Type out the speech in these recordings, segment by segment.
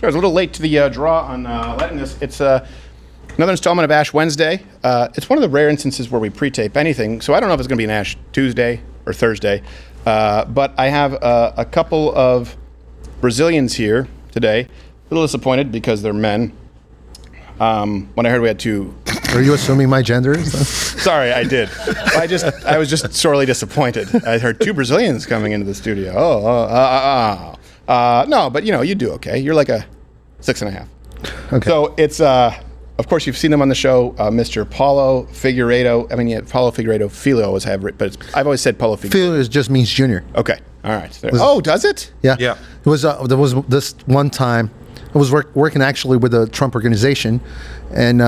I was a little late to the draw on letting this. It's another installment of Ash Wednesday. It's one of the rare instances where we pre-tape anything, so I don't know if it's going to be an Ash Tuesday or Thursday. But I have a couple of Brazilians here today. A little disappointed because they're men. When I heard we had two... Are you assuming my gender? Sorry, I did. I was just sorely disappointed. I heard two Brazilians coming into the studio. No, but you do okay. You're like a 6.5. Okay. So it's, of course, you've seen them on the show, Mr. Paulo Figueiredo. I mean, yeah, Paulo Figueiredo, Filho always have it, but I've always said Paulo Figueiredo. Filho just means junior. Okay, all right. Does it? Yeah. It was. There was this one time. I was working actually with the Trump organization, and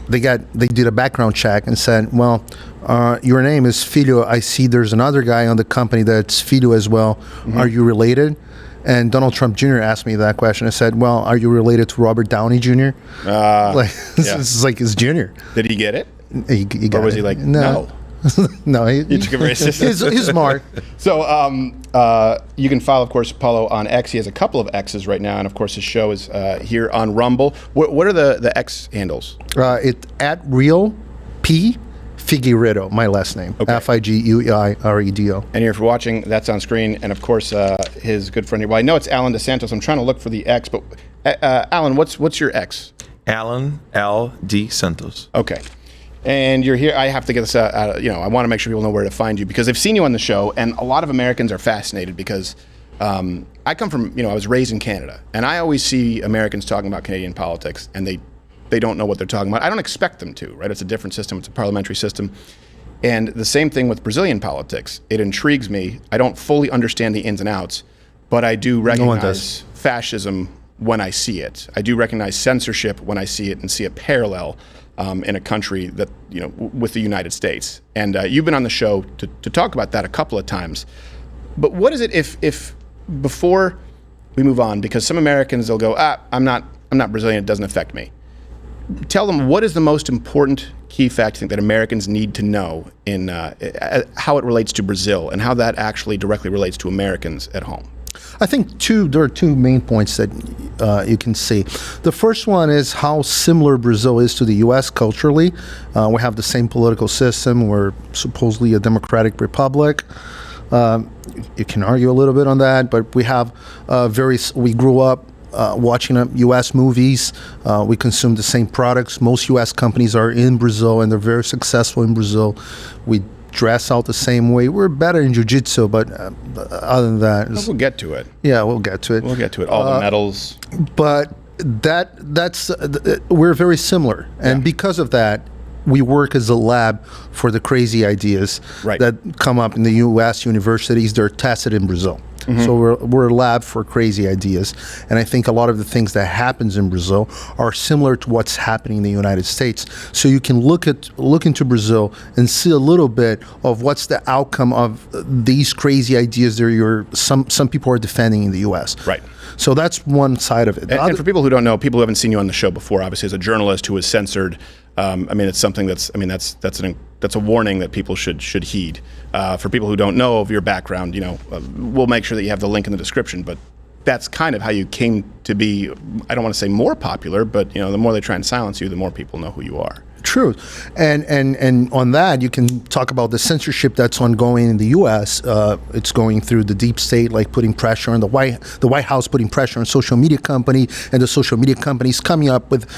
they did a background check and said, well, your name is Filho. I see there's another guy on the company that's Filho as well. Mm-hmm. Are you related? And Donald Trump Jr. asked me that question. I said, well, are you related to Robert Downey Jr.? This is like his junior. Did he get it? He got it. Or was it. he like, no? No, he took it very seriously. He's smart. So you can follow, of course, Paulo on X. He has a couple of X's right now, and of course his show is here on Rumble. What are the X handles? It's at Real P Figueiredo, my last name. Okay. Figueiredo. And if you're watching, that's on screen, and of course his good friend here. Well, I know it's Allan Dos Santos. I'm trying to look for the X, but Allan, what's your X? Allan L. D. Santos. Okay. And you're here. I have to get this out. I want to make sure people know where to find you because they've seen you on the show, and a lot of Americans are fascinated because I come from, I was raised in Canada, and I always see Americans talking about Canadian politics, and they don't know what they're talking about. I don't expect them to, right? It's a different system. It's a parliamentary system. And the same thing with Brazilian politics. It intrigues me. I don't fully understand the ins and outs, but I do recognize fascism when I see it. I do recognize censorship when I see it and see a parallel in a country that, with the United States. And you've been on the show to talk about that a couple of times. But what is it if before we move on, because some Americans, they'll go, I'm not Brazilian, it doesn't affect me. Tell them, what is the most important key fact you think that Americans need to know in how it relates to Brazil and how that actually directly relates to Americans at home? I think there are two main points that you can see. The first one is how similar Brazil is to the U.S. culturally. We have the same political system. We're supposedly a democratic republic. You can argue a little bit on that, but we have we grew up watching U.S. movies. We consume the same products. Most U.S. companies are in Brazil, and they're very successful in Brazil. We dress out the same way. We're better in jiu-jitsu, but other than that... We'll get to it. Yeah, we'll get to it. We'll get to it. All the medals. But that's we're very similar. And because of that, we work as a lab for the crazy ideas that come up in the U.S. universities. They're tested in Brazil. Mm-hmm. So we're a lab for crazy ideas, and I think a lot of the things that happens in Brazil are similar to what's happening in the United States. So you can look into Brazil and see a little bit of what's the outcome of these crazy ideas that some people are defending in the U.S. Right. So that's one side of it. And for people who don't know, people who haven't seen you on the show before, obviously as a journalist who was censored, it's something that's a warning that people should heed. For people who don't know of your background, we'll make sure that you have the link in the description. But that's kind of how you came to be. I don't want to say more popular, but the more they try and silence you, the more people know who you are. True, and on that you can talk about the censorship that's ongoing in the U.S. It's going through the deep state, like putting pressure on the White House, putting pressure on social media company, and the social media companies coming up with.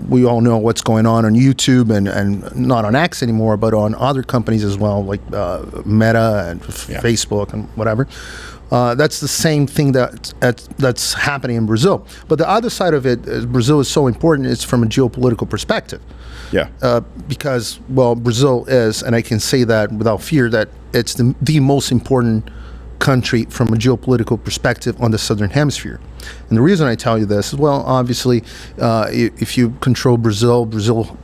We all know what's going on YouTube and not on X anymore, but on other companies as well, like Meta and Facebook and whatever. That's the same thing that's happening in Brazil. But the other side of it, Brazil is so important, is from a geopolitical perspective. Yeah. Because, Brazil is, and I can say that without fear, that it's the most important country from a geopolitical perspective on the Southern Hemisphere. And the reason I tell you this is, obviously, if you control Brazil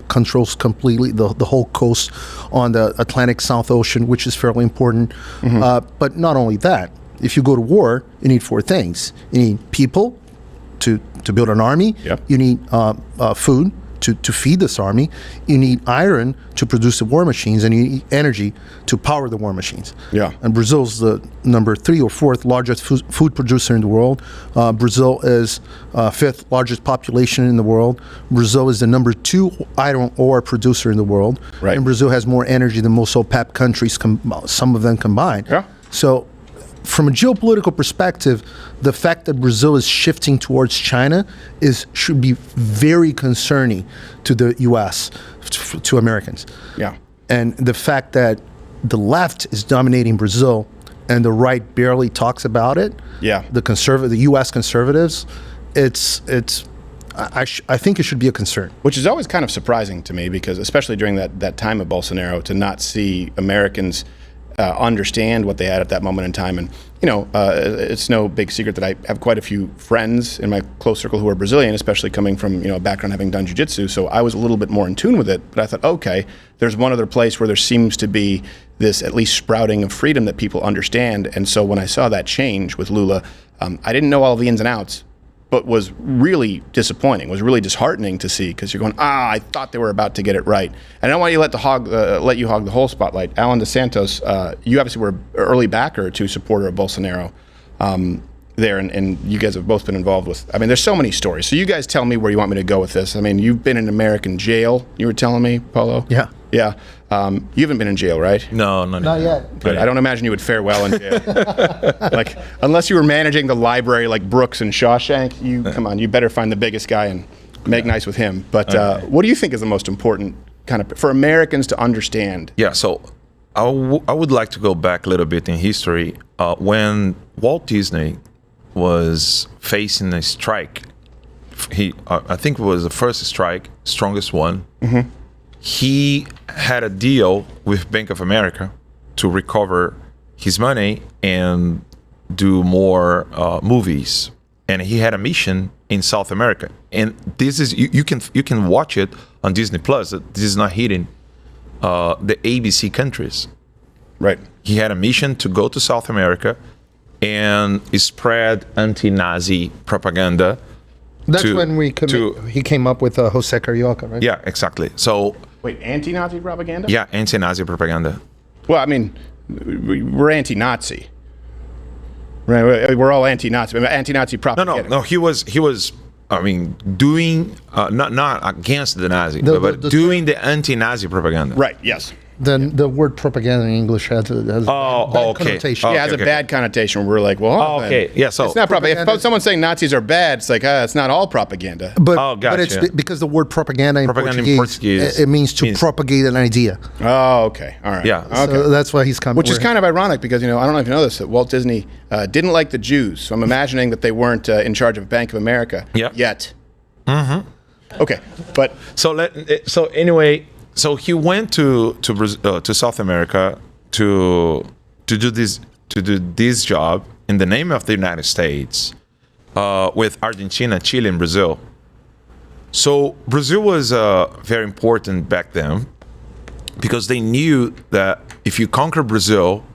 controls completely the whole coast on the Atlantic South Ocean, which is fairly important. Mm-hmm. But not only that, if you go to war, you need four things. You need people to build an army. Yep. You need food to feed this army. You need iron to produce the war machines, and you need energy to power the war machines. Yeah. And Brazil's the number 3 or 4th largest food producer in the world. Brazil is 5th largest population in the world. Brazil is the number 2 iron ore producer in the world. Right. And Brazil has more energy than most OPEC countries, some of them combined. Yeah. So, from a geopolitical perspective, the fact that Brazil is shifting towards China should be very concerning to the U.S., to Americans. Yeah. And the fact that the left is dominating Brazil and the right barely talks about it. Yeah. The U.S. conservatives, I think it should be a concern. Which is always kind of surprising to me, because especially during that time of Bolsonaro, to not see Americans understand what they had at that moment in time. And, it's no big secret that I have quite a few friends in my close circle who are Brazilian, especially coming from, a background having done jiu-jitsu. So I was a little bit more in tune with it. But I thought, okay, there's one other place where there seems to be this at least sprouting of freedom that people understand. And so when I saw that change with Lula, I didn't know all the ins and outs, but was really disappointing, was really disheartening to see, because you're going, I thought they were about to get it right. And I don't want you to let you hog the whole spotlight. Allan Dos Santos, you obviously were an early backer to supporter of Bolsonaro there, and you guys have both been involved with, there's so many stories. So you guys tell me where you want me to go with this. You've been in American jail, you were telling me, Paulo? Yeah. Yeah. You haven't been in jail, right? No, Not yet. Good. I don't imagine you would fare well in jail. Unless you were managing the library like Brooks and Shawshank, come on, you better find the biggest guy and make nice with him. But what do you think is the most important for Americans to understand? Yeah, so I would like to go back a little bit in history. When Walt Disney was facing a strike, I think it was the first strike, strongest one. Mm-hmm. He had a deal with Bank of America to recover his money and do more movies. And he had a mission in South America. And this is you can watch it on Disney Plus. This is not hidden. The ABC countries. Right. He had a mission to go to South America and spread anti-Nazi propaganda. That's when he came up with Jose Carioca, right? Yeah, exactly. So. Wait, anti-Nazi propaganda? Yeah, anti-Nazi propaganda. Well, we're anti-Nazi. Right, we're all anti-Nazi. Anti-Nazi propaganda. No. He was. Doing not against the Nazi, but doing the anti-Nazi propaganda. Right. Yes. Then the word propaganda in English has a bad connotation. Yeah, it has a bad connotation. We're like, well, yeah. So it's not propaganda. If someone's saying Nazis are bad, it's like it's not all propaganda. But it's because the word propaganda in Portuguese it means to propagate an idea. Oh, okay, all right. Yeah, okay. So that's why he's coming. Which is kind of ironic, because I don't know if you know this, that Walt Disney didn't like the Jews. So I'm imagining that they weren't in charge of Bank of America yet. Mm-hmm. Okay, but anyway. So he went to South America to do this job in the name of the United States with Argentina, Chile, and Brazil. So Brazil was very important back then, because they knew that if you conquer Brazil,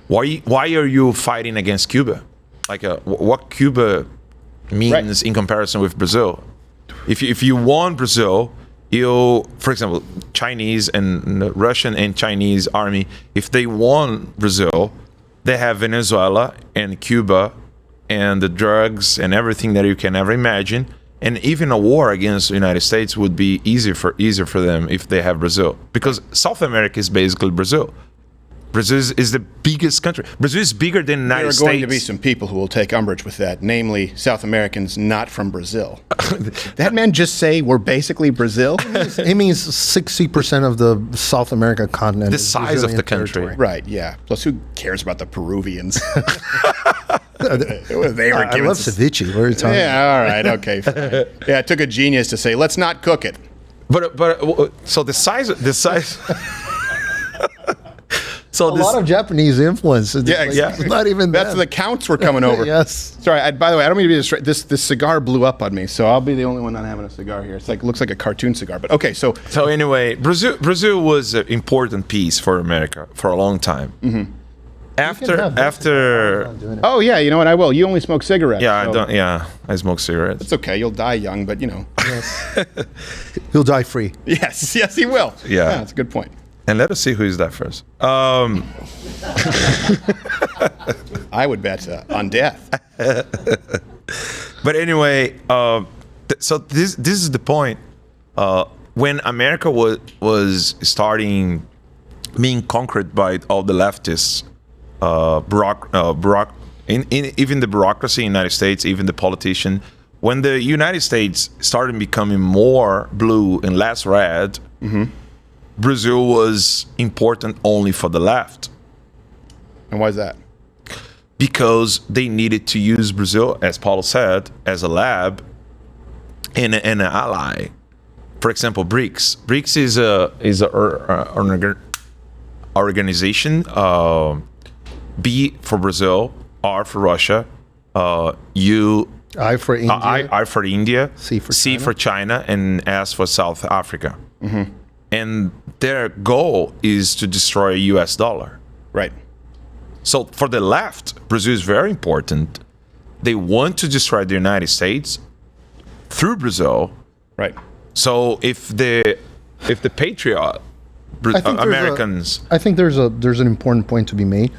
why are you fighting against Cuba? What Cuba means in comparison with Brazil? If you won Brazil, for example, Chinese and Russian and Chinese army, if they won Brazil, they have Venezuela and Cuba and the drugs and everything that you can ever imagine. And even a war against the United States would be easier for them if they have Brazil. Because South America is basically Brazil. Brazil is the biggest country. Brazil is bigger than the United States. There are going to be some people who will take umbrage with that, namely South Americans not from Brazil. That man just say we're basically Brazil? It means 60% of the South America continent. The size of the country. Right, yeah. Plus, who cares about the Peruvians? They were I love ceviche. What are you talking about? Yeah, all right, okay, fine. Yeah, it took a genius to say, let's not cook it. But so the size. So a lot of Japanese influence. Exactly. Not even that's the counts were coming over. Yes. Sorry. By the way, I don't mean to be distracted. This cigar blew up on me, so I'll be the only one not having a cigar here. It's looks like a cartoon cigar, but okay. So anyway, Brazil was an important piece for America for a long time. Mm-hmm. after. Oh yeah, you know what? I will. You only smoke cigarettes. Yeah, so I don't. Yeah, I smoke cigarettes. It's okay. You'll die young, but you know. He'll die free. Yes, yes, he will. Yeah. That's a good point. And let us see who is that first. I would bet on death. But anyway, so this is the point. When America was starting being conquered by all the leftists, even the bureaucracy in the United States, even the politician, when the United States started becoming more blue and less red, Brazil was important only for the left. And why is that? Because they needed to use Brazil, as Paulo said, as a lab and an ally. For example, BRICS. BRICS is an organization. B for Brazil, R for Russia, U. I for India. I for India. C for C China. for China, and S for South Africa. And their goal is to destroy a U.S. dollar. Right. So for the left, Brazil is very important. They want to destroy the United States through Brazil. Right. So if the patriot Americans, I think there's an important point to be made.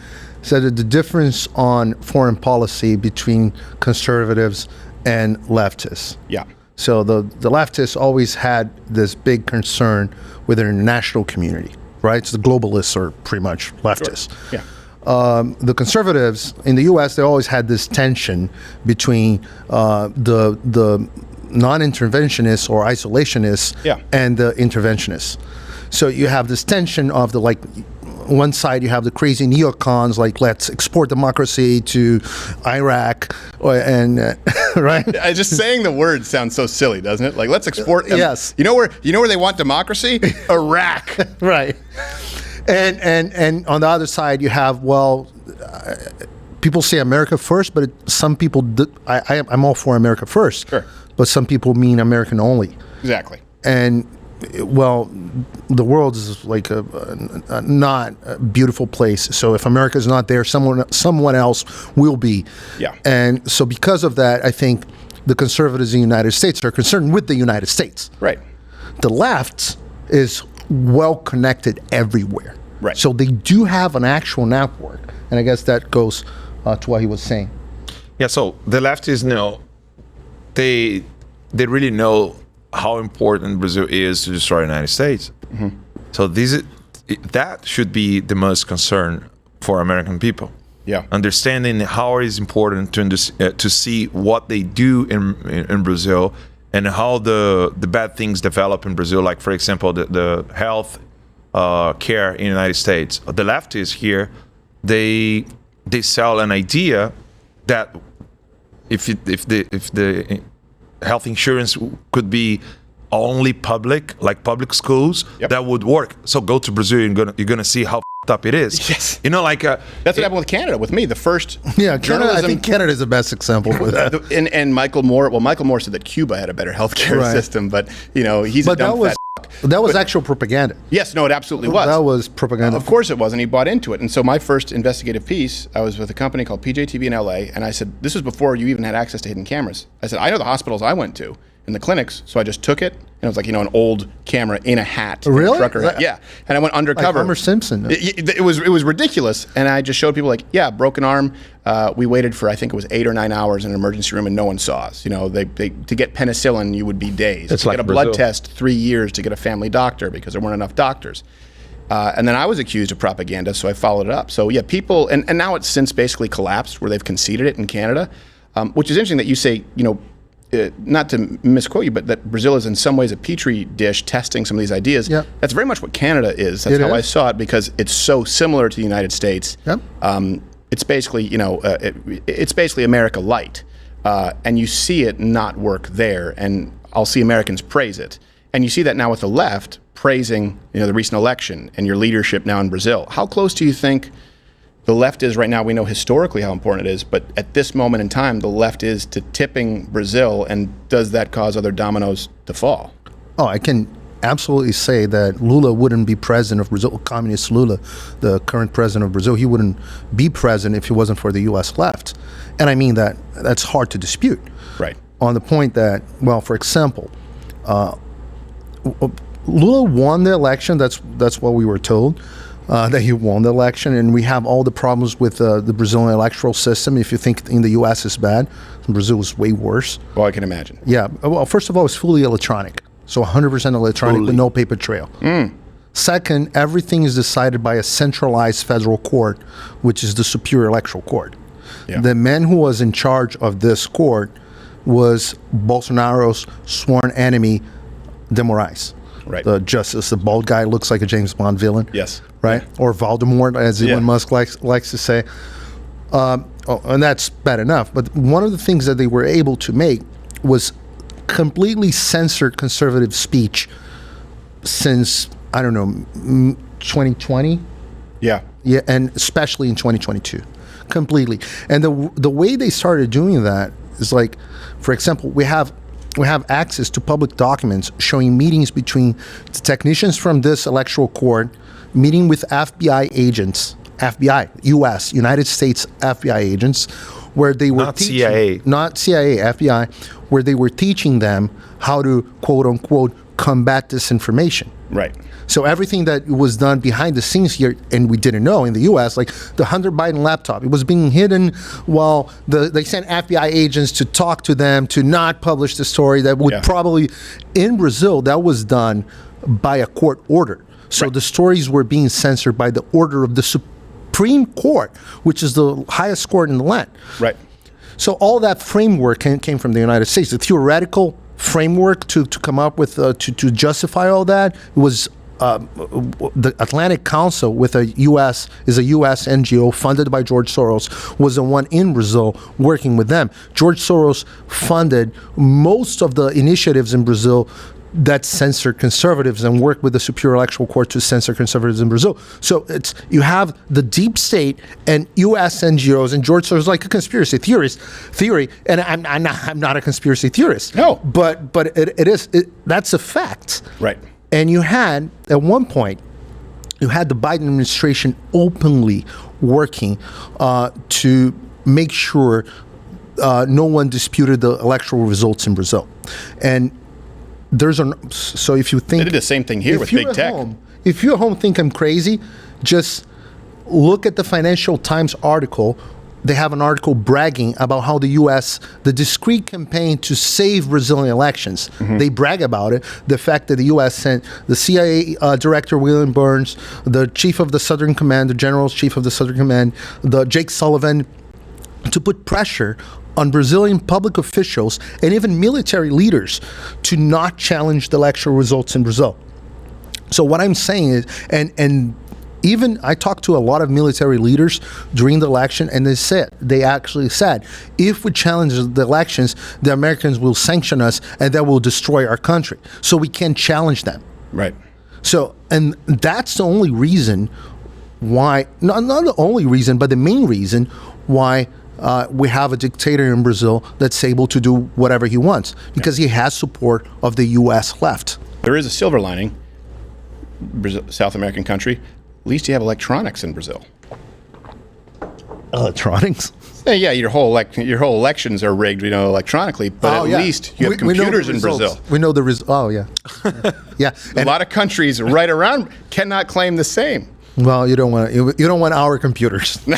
So that the difference on foreign policy between conservatives and leftists. Yeah. So the leftists always had this big concern with their international community, right? So the globalists are pretty much leftists. Sure. Yeah. The conservatives in the U.S., they always had this tension between the non-interventionists or isolationists and the interventionists. So you have this tension of one side you have the crazy neocons like let's export democracy to Iraq and right. Just saying the word sounds so silly, doesn't it? Like let's export. Yes. You know where they want democracy? Iraq. Right. And on the other side you have people say America first, but some people I'm all for America first. Sure. But some people mean American only. Exactly. And the world is like a not a beautiful place. So if America is not there, someone else will be. Yeah. And so because of that, I think the conservatives in the United States are concerned with the United States. Right. The left is well connected everywhere. Right. So they do have an actual network, and I guess that goes to what he was saying. Yeah. So the leftists know they really know how important Brazil is to destroy the United States. So that should be the most concern for American people. Yeah. Understanding how it is important to see what they do in Brazil and how the bad things develop in Brazil. Like, for example, the health care in the United States. The leftists here, they sell an idea that if the health insurance could be only public, like public schools, that would work. So go to Brazil, you're gonna see how up it is. Yes. You know, like that's what happened with Canada. With me, the first Canada. I think Canada is the best example for that. And Michael Moore. Well, Michael Moore said that Cuba had a better healthcare system, but he's a dumb fat. That was actual propaganda. Yes, no, it absolutely was. That was propaganda. Of course it was, and he bought into it. And so my first investigative piece, I was with a company called PJTV in LA, and I said, this was before you even had access to hidden cameras. I said, I know the hospitals I went to and the clinics, so I just took it, and it was like, an old camera in a hat. Really? Trucker hat. Yeah. And I went undercover. Like Homer Simpson. It was ridiculous, and I just showed people like, broken arm. We waited for, I think it was 8 or 9 hours in an emergency room, and no one saw us. They to get penicillin, you would be days. It's to like get a Brazil. blood test, 3 years to get a family doctor because there weren't enough doctors. And then I was accused of propaganda, so I followed it up. So people, and now it's since basically collapsed where they've conceded it in Canada, which is interesting that you say, not to misquote you, but that Brazil is in some ways a petri dish testing some of these ideas. Yeah. That's very much what Canada is. That's how I saw it because it's so similar to the United States. Yep. It's basically, it's basically America light. And you see it not work there, and I'll see Americans praise it. And you see that now with the left praising, the recent election and your leadership now in Brazil. How close do you think the left is right now? We know historically how important it is, but at this moment in time, the left is to tipping Brazil, and does that cause other dominoes to fall? Oh, I can absolutely say that Lula wouldn't be president of Brazil. Communist Lula, the current president of Brazil, he wouldn't be president if it wasn't for the U.S. left. And I mean that's hard to dispute. Right. On the point that, well, for example, Lula won the election. That's what we were told. That he won the election, and we have all the problems with the Brazilian electoral system. If you think in the U.S. is bad, Brazil is way worse. Well, I can imagine. Yeah. Well, first of all, it's fully electronic, so 100% electronic with no paper trail. Second, everything is decided by a centralized federal court, which is the Superior Electoral Court. Yeah. The man who was in charge of this court was Bolsonaro's sworn enemy, De Moraes. Right. The justice, the bald guy, looks like a James Bond villain. Yes. Right? Or Voldemort, as Elon Musk likes to say. And that's bad enough. But one of the things that they were able to make was completely censored conservative speech since, I don't know, 2020? Yeah. Yeah, and especially in 2022. Completely. And the way they started doing that is like, for example, we have access to public documents showing meetings between the technicians from this electoral court meeting with FBI agents, FBI, U.S., United States FBI agents, where they were not CIA, FBI, where they were teaching them how to, quote unquote, combat disinformation. Right. So everything that was done behind the scenes here, and we didn't know in the U.S., like the Hunter Biden laptop, it was being hidden while they sent FBI agents to talk to them to not publish the story. That would probably, in Brazil, that was done by a court order. So the stories were being censored by the order of the Supreme Court, which is the highest court in the land. Right. So all that framework came from the United States. The theoretical framework to come up with, to justify all that was the Atlantic Council with a U.S. NGO funded by George Soros, was the one in Brazil working with them. George Soros funded most of the initiatives in Brazil that censored conservatives and worked with the Superior Electoral Court to censor conservatives in Brazil. So you have the deep state and U.S. NGOs, and George Soros is like a conspiracy theory, and I'm not a conspiracy theorist. No, but that's a fact. Right. And you had, at one point, the Biden administration openly working to make sure no one disputed the electoral results in Brazil. And so if you think... They did the same thing here with big tech. If you at home think I'm crazy, just look at the Financial Times article. They have an article bragging about how the U.S., the discreet campaign to save Brazilian elections, they brag about it. The fact that the U.S. sent the CIA director, William Burns, the chief of the Southern Command, the general's chief of the Southern Command, the Jake Sullivan, to put pressure on Brazilian public officials and even military leaders to not challenge the electoral results in Brazil. So what I'm saying is, and even I talked to a lot of military leaders during the election, and they actually said, if we challenge the elections, the Americans will sanction us and that will destroy our country. So we can't challenge them. Right. So, and that's the only reason why, not the only reason, but the main reason why we have a dictator in Brazil that's able to do whatever he wants, because he has support of the U.S. left. There is a silver lining. Brazil, South American country. At least you have electronics in Brazil. Electronics? Yeah, your whole elections are rigged, electronically. But least you have computers in Brazil. We know the results. Oh, yeah. Yeah. A lot of countries right around cannot claim the same. Well, you don't want our computers. No,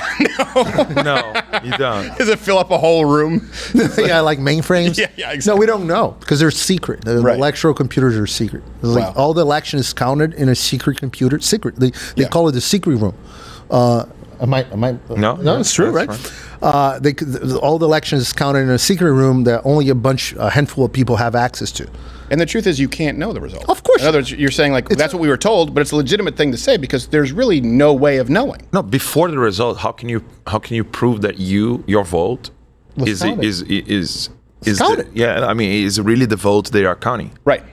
you don't. Does it fill up a whole room? Yeah, like mainframes. Yeah, exactly. No, we don't know because they're secret. The electoral computers are secret. Like all the election is counted in a secret computer. Secret. They call it the secret room. Am I? No, it's true, right? All the elections is counted in a secret room that only a handful of people have access to. And the truth is, you can't know the result. Of course. In other words, you're saying that's what we were told, but it's a legitimate thing to say because there's really no way of knowing. No, before the result, how can you prove that your vote is counted? Is really the vote they are counting? Right.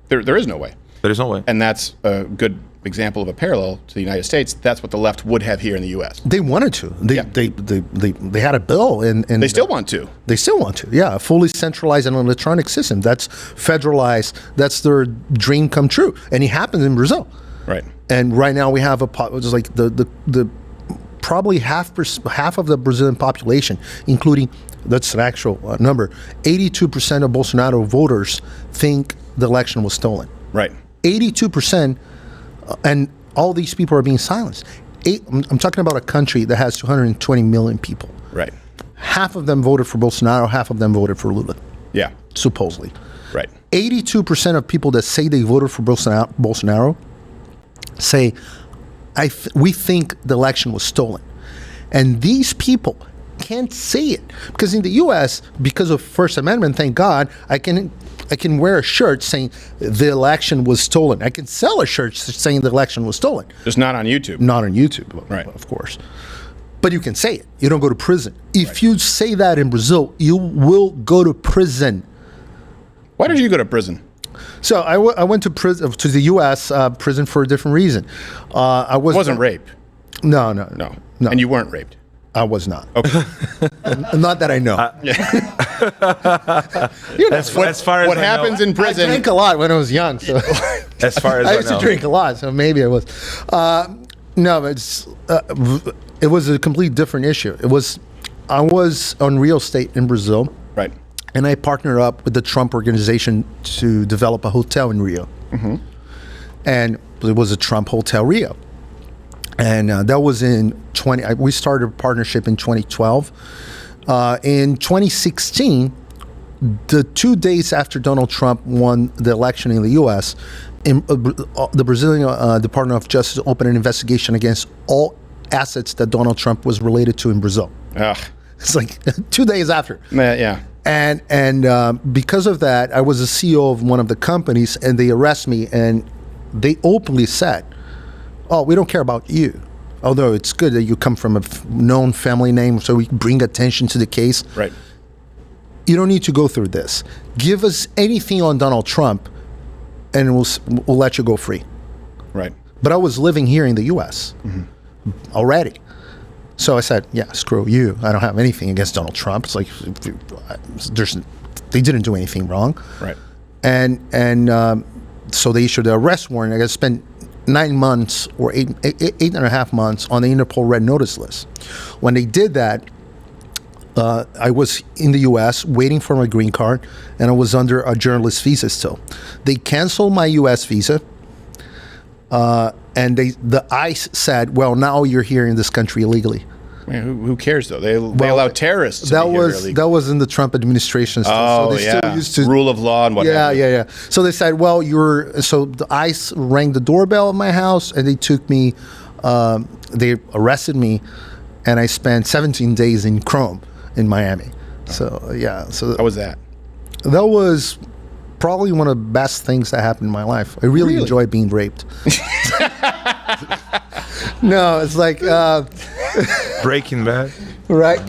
There is no way. There is no way. And that's a good example of a parallel to the United States, that's what the left would have here in the U.S. They wanted to. They had a bill, and They still want to. They still want to. Yeah, a fully centralized and electronic system that's federalized. That's their dream come true, and it happens in Brazil. Right. And right now we have it's like the probably half of the Brazilian population, including, that's an actual number, 82% of Bolsonaro voters think the election was stolen. Right. 82%, and all these people are being silenced. I'm talking about a country that has 220 million people. Right. Half of them voted for Bolsonaro, half of them voted for Lula. Yeah. Supposedly. Right. 82% of people that say they voted for Bolsonaro say, we think the election was stolen. And these people can't say it. Because in the U.S., because of First Amendment, thank God, I can wear a shirt saying the election was stolen. I can sell a shirt saying the election was stolen. Just not on YouTube. Not on YouTube, Right. Of course. But you can say it. You don't go to prison. If you say that in Brazil, you will go to prison. Why did you go to prison? So I went to prison, to the U.S. Prison for a different reason. I Wasn't rape. No. And you weren't raped. I was not. Okay. Not that I know. As far as What I happens know, in I prison? drank a lot when I was young. So as far as I I, used to know, drink a lot, so maybe I was. No, it was a complete different issue. I was on real estate in Brazil. Right. And I partnered up with the Trump organization to develop a hotel in Rio. Mm-hmm. And it was a Trump Hotel Rio. And that was we started a partnership in 2012. In 2016, the 2 days after Donald Trump won the election in the U.S., the Brazilian Department of Justice opened an investigation against all assets that Donald Trump was related to in Brazil. Ugh. It's like 2 days after. Yeah. And because of that, I was the CEO of one of the companies, and they arrested me, and they openly said, "Oh, we don't care about you. Although it's good that you come from a known family name, so we bring attention to the case. Right. You don't need to go through this. Give us anything on Donald Trump, and we'll let you go free." Right. But I was living here in the U.S. already. So I said, yeah, screw you. I don't have anything against Donald Trump. It's like, they didn't do anything wrong. Right. And so they issued the arrest warrant. I got to spend 9 months or eight and a half months on the Interpol Red Notice list. When they did that, I was in the U.S. waiting for my green card, and I was under a journalist visa still. They canceled my U.S. visa. And the ICE said, "Well, now you're here in this country illegally." Man, who cares though? They allow terrorists to be here illegally. That was in the Trump administration. Oh, so they still used to rule of law and whatever. Yeah. So they said, "Well, so the ICE rang the doorbell of my house, and they took me. They arrested me, and I spent 17 days in Chrome in Miami." So yeah. So How was that? That was probably one of the best things that happened in my life. I really enjoy being raped. No, it's like Breaking Bad. right.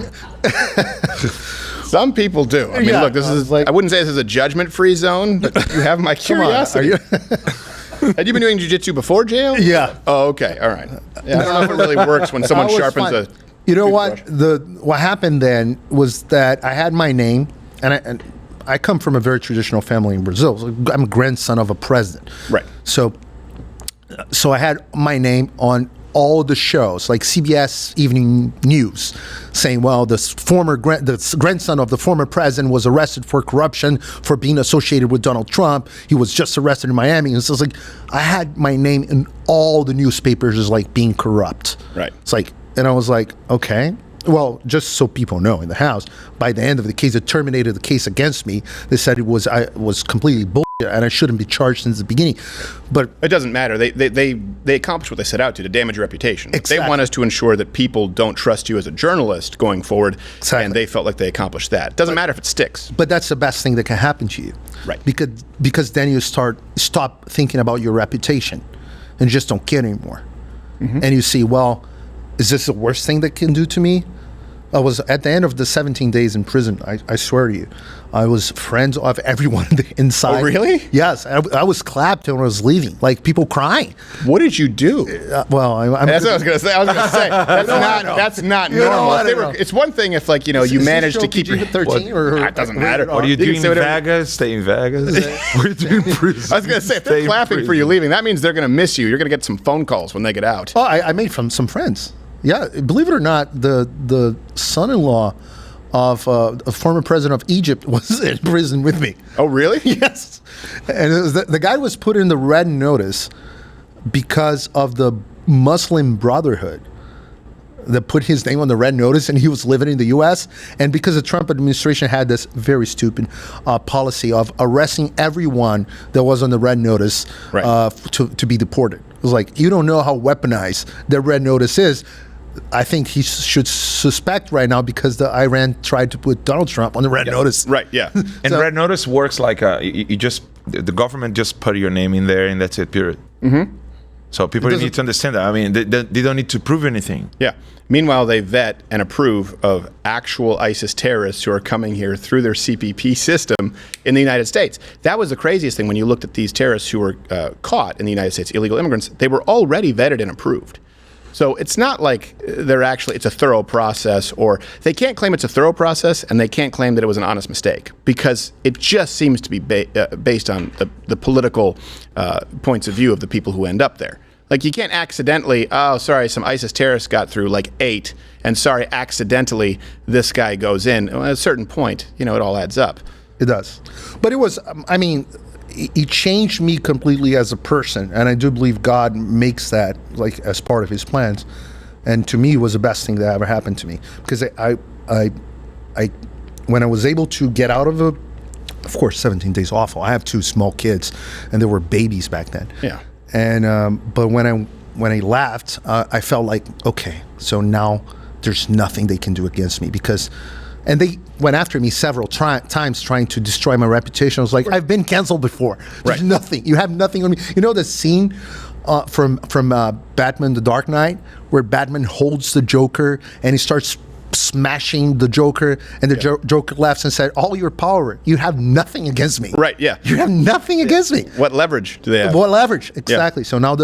Some people do. I mean, Yeah, look, this is like- I wouldn't say this is a judgment-free zone, but you have my Come on, curiosity. Had you been doing jiu-jitsu before jail? Yeah. Oh, okay. All right. Yeah, I don't know if it really works when someone That was sharpens fun. a. You know what? toothbrush. What happened then was that I had my name, and I come from a very traditional family in Brazil. So I'm a grandson of a president. Right. So I had my name on all the shows, like CBS Evening News, saying, "Well, the grandson of the former president was arrested for corruption for being associated with Donald Trump. He was just arrested in Miami." And so it's like I had my name in all the newspapers as like being corrupt. Right. It's like, and I was like, okay. Well, just so people know, in the House, by the end of the case, it terminated the case against me. They said I was completely bullshit and I shouldn't be charged since the beginning. But It doesn't matter. They accomplished what they set out to damage your reputation. Exactly. They want us to ensure that people don't trust you as a journalist going forward, Exactly. and they felt like they accomplished that. It doesn't matter if it sticks. But that's the best thing that can happen to you. Right. Because then you stop thinking about your reputation and just don't care anymore. And you see, well, is this the worst thing that can do to me? I was at the end of the 17 days in prison. I swear to you, I was friends of everyone inside. Oh, really? Yes, I was clapped when I was leaving, like people crying. What did you do? That's what I was going to say. That's not normal. It's one thing if you managed to keep your 13 or that doesn't matter. What are you doing in Vegas? Stay in Vegas? What are you doing in prison? I was going to say, if they're clapping for you leaving, that means they're going to miss you. You're going to get some phone calls when they get out. Oh, I made from some friends. Yeah, believe it or not, the son-in-law of a former president of Egypt was in prison with me. Oh, really? Yes. And it was the guy was put in the red notice because of the Muslim Brotherhood that put his name on the red notice, and he was living in the U.S. And because the Trump administration had this very stupid policy of arresting everyone that was on the red notice to be deported. It was like, you don't know how weaponized the red notice is. I think he should suspect right now because the Iran tried to put Donald Trump on the red notice. Right, yeah. And red notice works like the government just put your name in there and that's it, period. Mm-hmm. So people need to understand that. I mean, they don't need to prove anything. Yeah. Meanwhile, they vet and approve of actual ISIS terrorists who are coming here through their CPP system in the United States. That was the craziest thing when you looked at these terrorists who were caught in the United States, illegal immigrants. They were already vetted and approved. So it's not like it's a thorough process, or they can't claim it's a thorough process, and they can't claim that it was an honest mistake, because it just seems to be based on the political points of view of the people who end up there. Like, you can't accidentally, some ISIS terrorists got through like 8, and accidentally this guy goes in. Well, at a certain point, it all adds up. It does. But it was, he changed me completely as a person, and I do believe God makes that like as part of his plans. And to me, it was the best thing that ever happened to me, because I when I was able to get out of course, 17 days awful. I have 2 small kids, and they were babies back then. Yeah. And but when I left, I felt like, okay, so now there's nothing they can do against me, and they went after me several times trying to destroy my reputation. I was like, I've been canceled before. There's nothing. You have nothing on me. You know the scene from Batman: The Dark Knight, where Batman holds the Joker and he starts smashing the Joker, and the Joker laughs and said, all your power, you have nothing against me. Right, yeah. You have nothing against me. What leverage do they have? What leverage? Exactly. Yeah. So now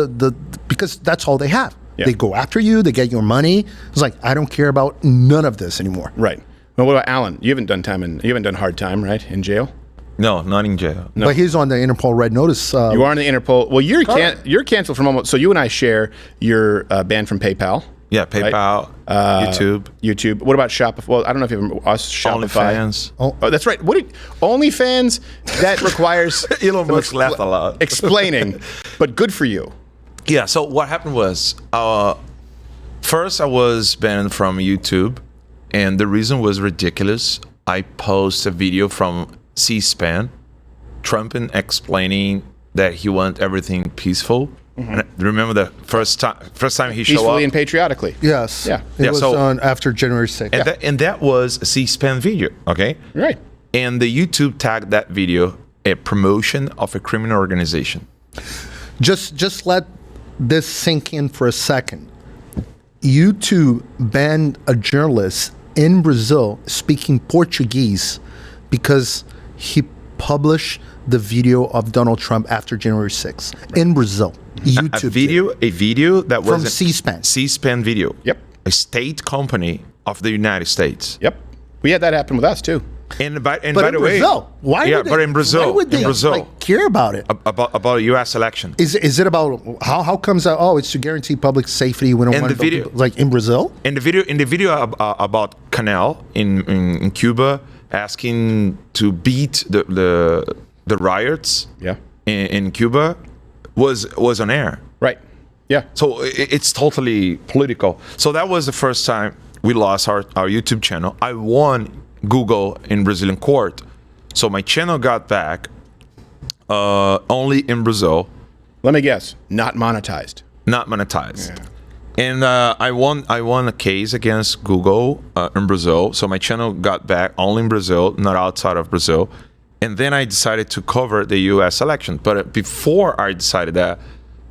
because that's all they have. Yeah. They go after you, they get your money. It's like, I don't care about none of this anymore. Right. Well, what about Allan? You haven't done hard time, right? In jail? No, not in jail. No. But he's on the Interpol red notice. You are on the Interpol. Well, you're canceled from almost. So you and I share. You're banned from PayPal. Yeah, PayPal, right? YouTube. What about Shopify? Well, I don't know if you ever Shopify. OnlyFans. Oh, that's right. OnlyFans? That requires Elon Musk laughed a lot. Explaining, but good for you. Yeah. So what happened was, first I was banned from YouTube, and the reason was ridiculous. I posted a video from C-SPAN, Trump explaining that he wants everything peaceful. Mm-hmm. And remember the first time he showed up? Peacefully and patriotically. Yes. Yeah. It was on after January 6th. And that was a C-SPAN video, okay? Right. And the YouTube tagged that video a promotion of a criminal organization. Just let this sink in for a second. YouTube banned a journalist in Brazil speaking Portuguese because he published the video of Donald Trump after January 6th in Brazil. YouTube a video that was from C-SPAN. C-SPAN video. Yep. A state company of the United States. Yep. We had that happen with us too. And by the way, Brazil, why would they care about it? About a U.S. election. Is it about how comes that? Oh, it's to guarantee public safety. We don't want the video, like in Brazil. In the video about Canel in Cuba, asking to beat the riots. Yeah. In Cuba, was on air. Right. Yeah. So it's totally political. So that was the first time we lost our YouTube channel. I won Google in Brazilian court, so my channel got back only in Brazil. Let me guess, not monetized. Not monetized. Yeah. And I won a case against Google in Brazil, so my channel got back only in Brazil, not outside of Brazil. And then I decided to cover the U.S. election. But before I decided that,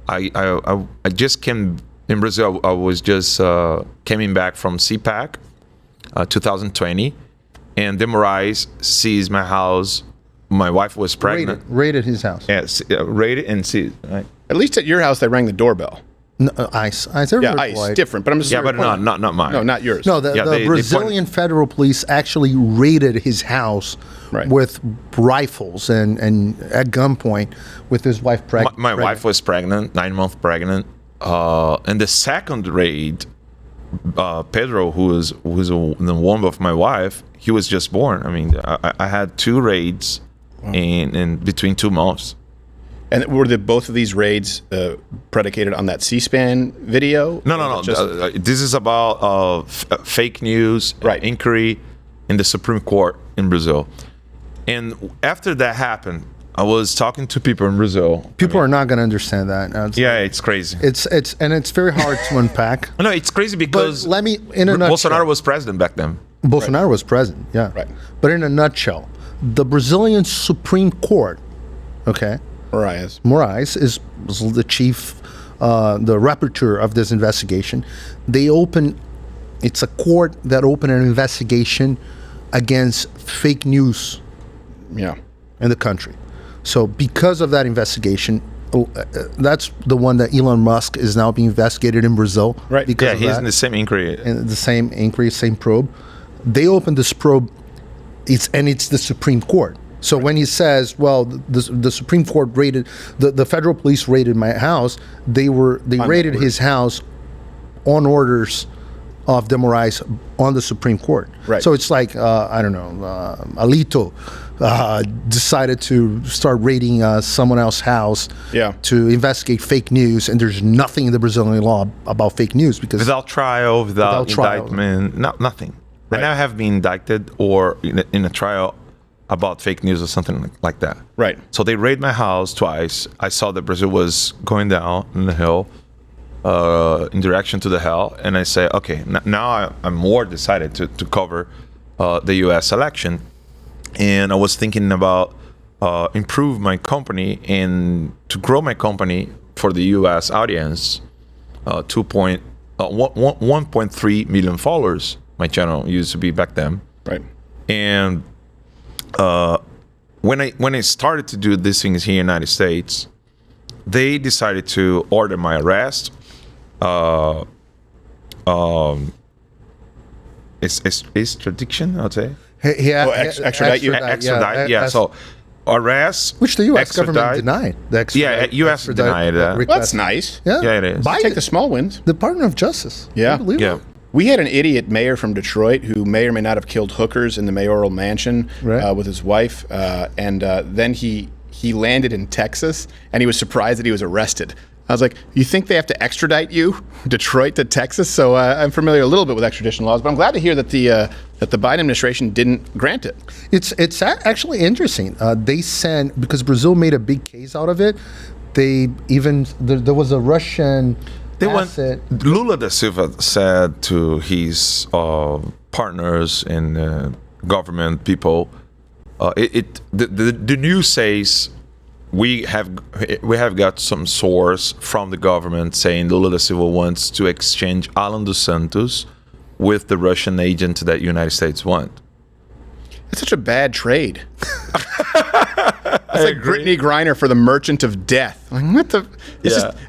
I just came in Brazil. I was just coming back from CPAC. 2020, and de Moraes sees my house. My wife was pregnant. Raided his house. Yes, raided and see. Right? At least at your house, they rang the doorbell. No, ICE. Yeah, ICE, different. But I'm just Yeah, but not mine. No, not yours. No, the Brazilian federal police actually raided his house with rifles and at gunpoint with his wife pregnant. My wife was pregnant, 9 months pregnant. And the second raid, Pedro, who was the womb of my wife, he was just born. I mean, I had 2 raids in between 2 months. And were both of these raids predicated on that C-SPAN video? No. This is about fake news inquiry in the Supreme Court in Brazil. And after that happened, I was talking to people in Brazil. People are not going to understand that. It's crazy. It's very hard to unpack. No, it's crazy because but let me, in a nutshell, Bolsonaro was president back then. Bolsonaro was president, yeah. Right. But in a nutshell, the Brazilian Supreme Court, Moraes is the chief, the rapporteur of this investigation. It's a court that opened an investigation against fake news in the country. So because of that investigation, that's the one that Elon Musk is now being investigated in Brazil. Right. Because he's in the same inquiry. In the same inquiry, same probe. They opened this probe, it's the Supreme Court. So when he says, well, the Supreme Court raided, the federal police raided my house, they raided his house on orders of de Moraes on the Supreme Court. Right. So it's like, I don't know, Alito decided to start raiding someone else's house to investigate fake news, and there's nothing in the Brazilian law about fake news because without trial, without indictment, nothing. Right. I never have been indicted or in a trial about fake news or something like that. Right. So they raided my house twice. I saw that Brazil was going down in the hill, in direction to the hell, and I say, okay, now I'm more decided to cover the U.S. election, and I was thinking about improve my company and to grow my company for the U.S. audience, 1.3 million followers. My channel used to be back then, right? And when I started to do these things here in the United States, they decided to order my arrest. It's extradition, I'd say. Extradite you. Extradite, yeah. So arrest, which the U.S. government denied. U.S. denied that. Well, that's nice. Yeah, it is. Take the small wins. Department of Justice. Yeah. We had an idiot mayor from Detroit who may or may not have killed hookers in the mayoral mansion with his wife, and then he landed in Texas, and he was surprised that he was arrested. I was like, you think they have to extradite you, Detroit to Texas? So I'm familiar a little bit with extradition laws, but I'm glad to hear that the Biden administration didn't grant it. It's actually interesting. They sent, because Brazil made a big case out of it, there was a Russian asset. Lula da Silva said to his partners and government people, the news says we have got some source from the government saying Lula da Silva wants to exchange Allan Dos Santos with the Russian agent that the United States want. It's such a bad trade. It's like Brittany Griner for the Merchant of Death. Like, what the?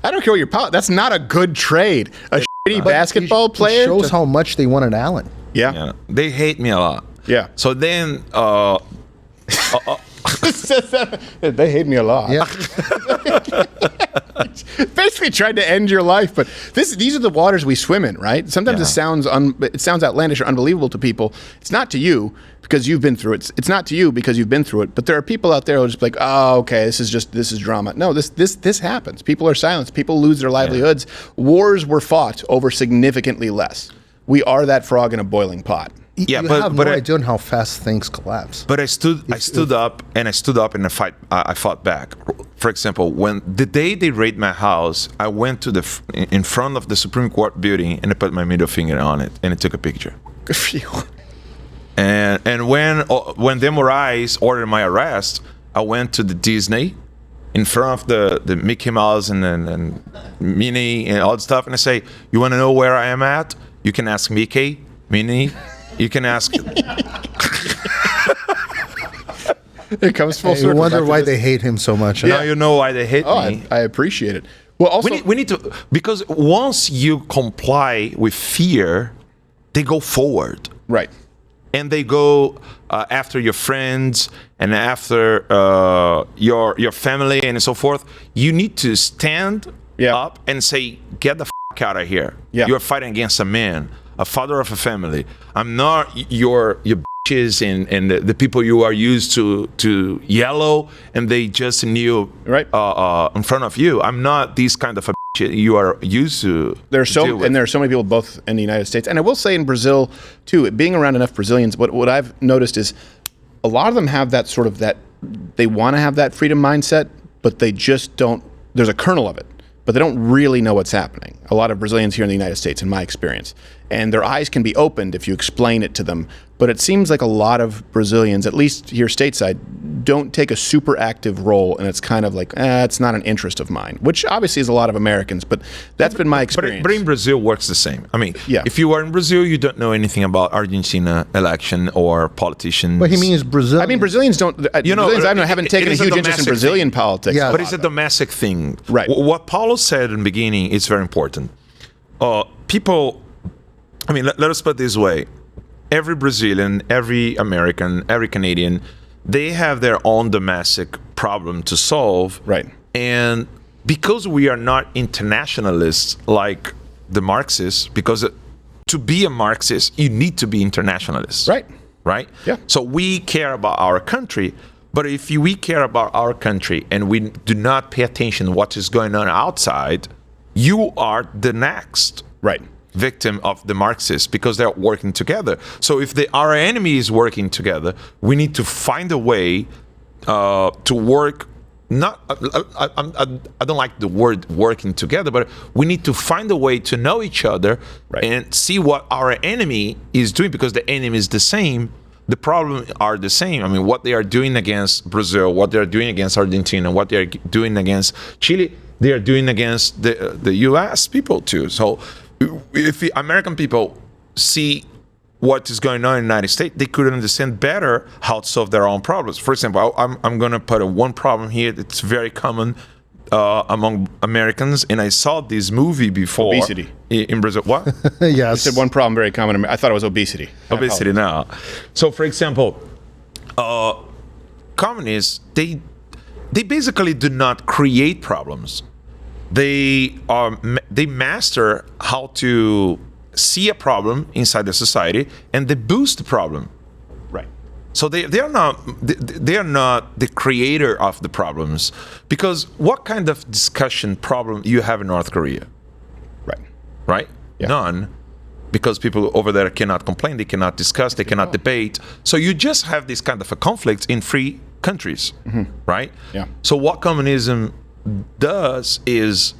I don't care what your politics. That's not a good trade. A shitty basketball player. It shows how much they wanted Allan. Yeah. They hate me a lot. Yeah. So then. They hate me a lot. Yeah. Basically tried to end your life, but these are the waters we swim in, right? Sometimes it sounds outlandish or unbelievable to people. It's not to you because you've been through it. It's not to you because you've been through it. But there are people out there who are just like, oh, okay, this is drama. No, this happens. People are silenced. People lose their livelihoods. Wars were fought over significantly less. We are that frog in a boiling pot. You have no idea how fast things collapse. But I stood up and I fought back. For example, when the day they raided my house, I went to in front of the Supreme Court building and I put my middle finger on it and I took a picture. Good for you. And when de Moraes ordered my arrest, I went to the Disney in front of the Mickey Mouse and Minnie and all that stuff, and I say, "You want to know where I am at? You can ask Mickey, Minnie." You can ask. It comes full I circle. wonder back to why this. they hate him so much. Now you know why they hate me. I appreciate it. Well, also, We need to, because once you comply with fear, they go forward. right. And they go after your friends and after your family and so forth. You need to stand up and say, "Get the f*** out of here! Yeah. You're fighting against a man, a father of a family. I'm not your bitches and the people you are used to yellow and they just kneel Right. In front of you. I'm not these kind of a bitch you are used to. There are so many people both in the United States, and I will say in Brazil too. Being around enough Brazilians, what I've noticed is a lot of them have that sort of that they want to have that freedom mindset, but they just don't. There's a kernel of it, but they don't really know what's happening. A lot of Brazilians here in the United States, in my experience, and their eyes can be opened if you explain it to them. But it seems like a lot of Brazilians, at least here stateside, don't take a super active role, and it's kind of like, it's not an interest of mine, which obviously is a lot of Americans, but that's been my experience. But in Brazil works the same. I mean, if you are in Brazil, you don't know anything about Argentina election or politicians. But he means Brazil. I mean, Brazilians don't. Brazilians haven't taken a huge interest in Brazilian politics. Yeah. But it's a domestic thing. Right. What Paulo said in the beginning is very important. People, I mean, let us put it this way. Every Brazilian, every American, every Canadian, they have their own domestic problem to solve. Right. And because we are not internationalists like the Marxists, because to be a Marxist, you need to be internationalist. Right. Right? Yeah. So we care about our country, but if we care about our country and we do not pay attention to what is going on outside, you are the next victim of the Marxists because they're working together. So if our enemy is working together, we need to find a way to work. Not, I don't like the word working together, but we need to find a way to know each other and see what our enemy is doing, because the enemy is the same. The problems are the same. I mean, what they are doing against Brazil, what they are doing against Argentina, what they are doing against Chile, they are doing against the U.S. people too. So if the American people see what is going on in the United States, they could understand better how to solve their own problems. For example, I'm going to put one problem here that's very common among Americans, and I saw this movie before. Obesity. In Brazil. What? Yes. You said one problem very common. I thought it was obesity. Obesity now. So, for example, communists, they basically do not create problems. They master how to see a problem inside the society, and they boost the problem. Right. So they are not the creator of the problems, because what kind of discussion problem you have in North Korea? Right? Yeah. None, because people over there cannot complain, they cannot discuss, they cannot debate. So you just have this kind of a conflict in free countries, right? Yeah. So what communism does is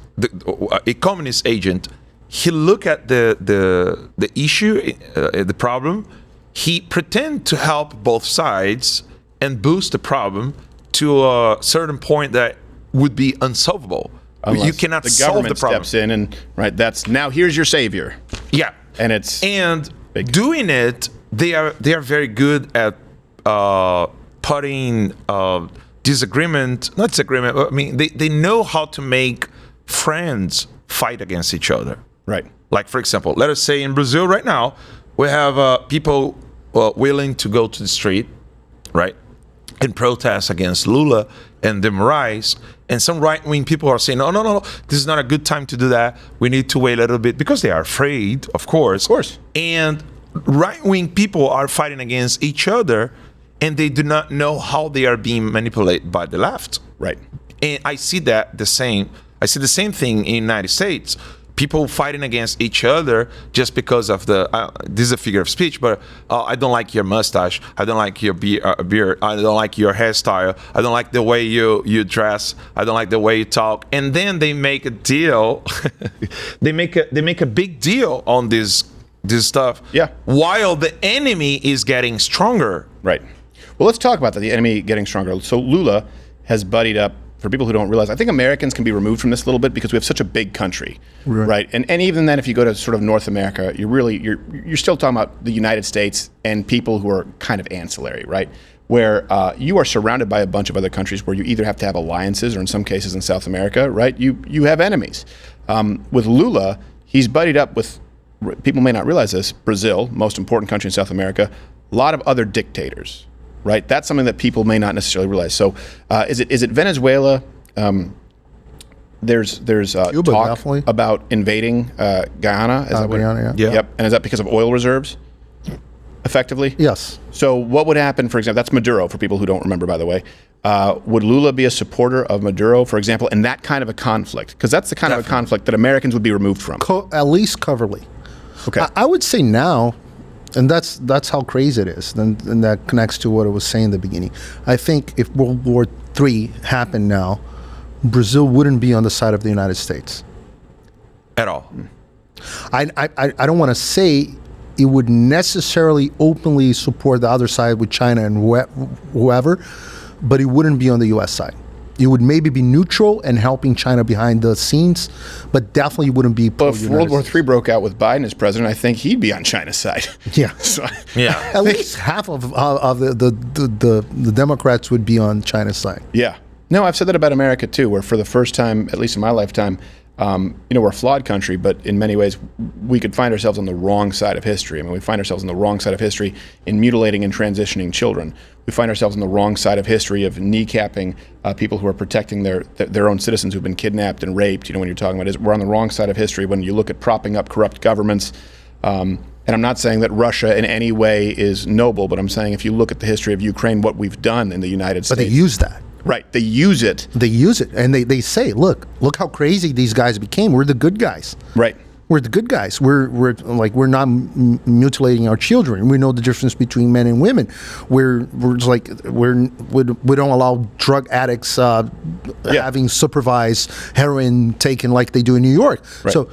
a communist agent, he look at the issue, the problem, he pretend to help both sides and boost the problem to a certain point that would be unsolvable. Unless you cannot the solve government the problem. steps in and that's now here's your savior. Yeah, and big. Doing it, they are very good at putting not disagreement. I mean, they know how to make friends fight against each other. Right. Like, for example, let us say in Brazil right now, we have people willing to go to the street, right, and protest against Lula and de Moraes. And some right-wing people are saying, no, this is not a good time to do that. We need to wait a little bit, because they are afraid, of course. Of course. And right-wing people are fighting against each other, and they do not know how they are being manipulated by the left. Right. And I see the same thing in the United States. People fighting against each other just because of this is a figure of speech, but I don't like your mustache, I don't like your beard, I don't like your hairstyle, I don't like the way you dress, I don't like the way you talk, and then they make a deal. they make a big deal on this stuff. Yeah. While the enemy is getting stronger. Right. Well, let's talk about that. The enemy getting stronger. So Lula has buddied up for people who don't realize, I think Americans can be removed from this a little bit because we have such a big country, right? And even then, if you go to sort of North America, you're still talking about the United States and people who are kind of ancillary, right? Where you are surrounded by a bunch of other countries where you either have to have alliances, or in some cases in South America, right? You have enemies. With Lula, he's buddied up with, people may not realize this, Brazil, most important country in South America, a lot of other dictators, right? That's something that people may not necessarily realize. So is it Venezuela? There's Cuba, talk definitely. about invading Guyana. Is that Guyana, yeah. Yep. And is that because of oil reserves, effectively? Yes. So what would happen, for example, that's Maduro, for people who don't remember, by the way. Would Lula be a supporter of Maduro, for example, in that kind of a conflict? Because that's the kind of a conflict that Americans would be removed from. At least covertly. Okay. I would say now, and that's how crazy it is, and that connects to what I was saying in the beginning. I think if World War III happened now, Brazil wouldn't be on the side of the United States. At all. I don't want to say it would necessarily openly support the other side with China and whoever, but it wouldn't be on the U.S. side. It would maybe be neutral and helping China behind the scenes, but definitely wouldn't be Well, if World War III broke out with Biden as president, I think he'd be on China's side. Yeah. So, Yeah. At least half of the Democrats would be on China's side. yeah. No, I've said that about America too, where for the first time, at least in my lifetime, we're a flawed country, but in many ways, we could find ourselves on the wrong side of history. I mean, we find ourselves on the wrong side of history in mutilating and transitioning children. We find ourselves on the wrong side of history of kneecapping people who are protecting their own citizens who've been kidnapped and raped. When you're talking about it, we're on the wrong side of history when you look at propping up corrupt governments. And I'm not saying that Russia in any way is noble, but I'm saying if you look at the history of Ukraine, what we've done in the United States. But they use that. Right. They use it. They use it, and they say, look how crazy these guys became. We're the good guys. Right. We're the good guys. We're not mutilating our children. We know the difference between men and women. We don't allow drug addicts having supervised heroin taken like they do in New York. Right. So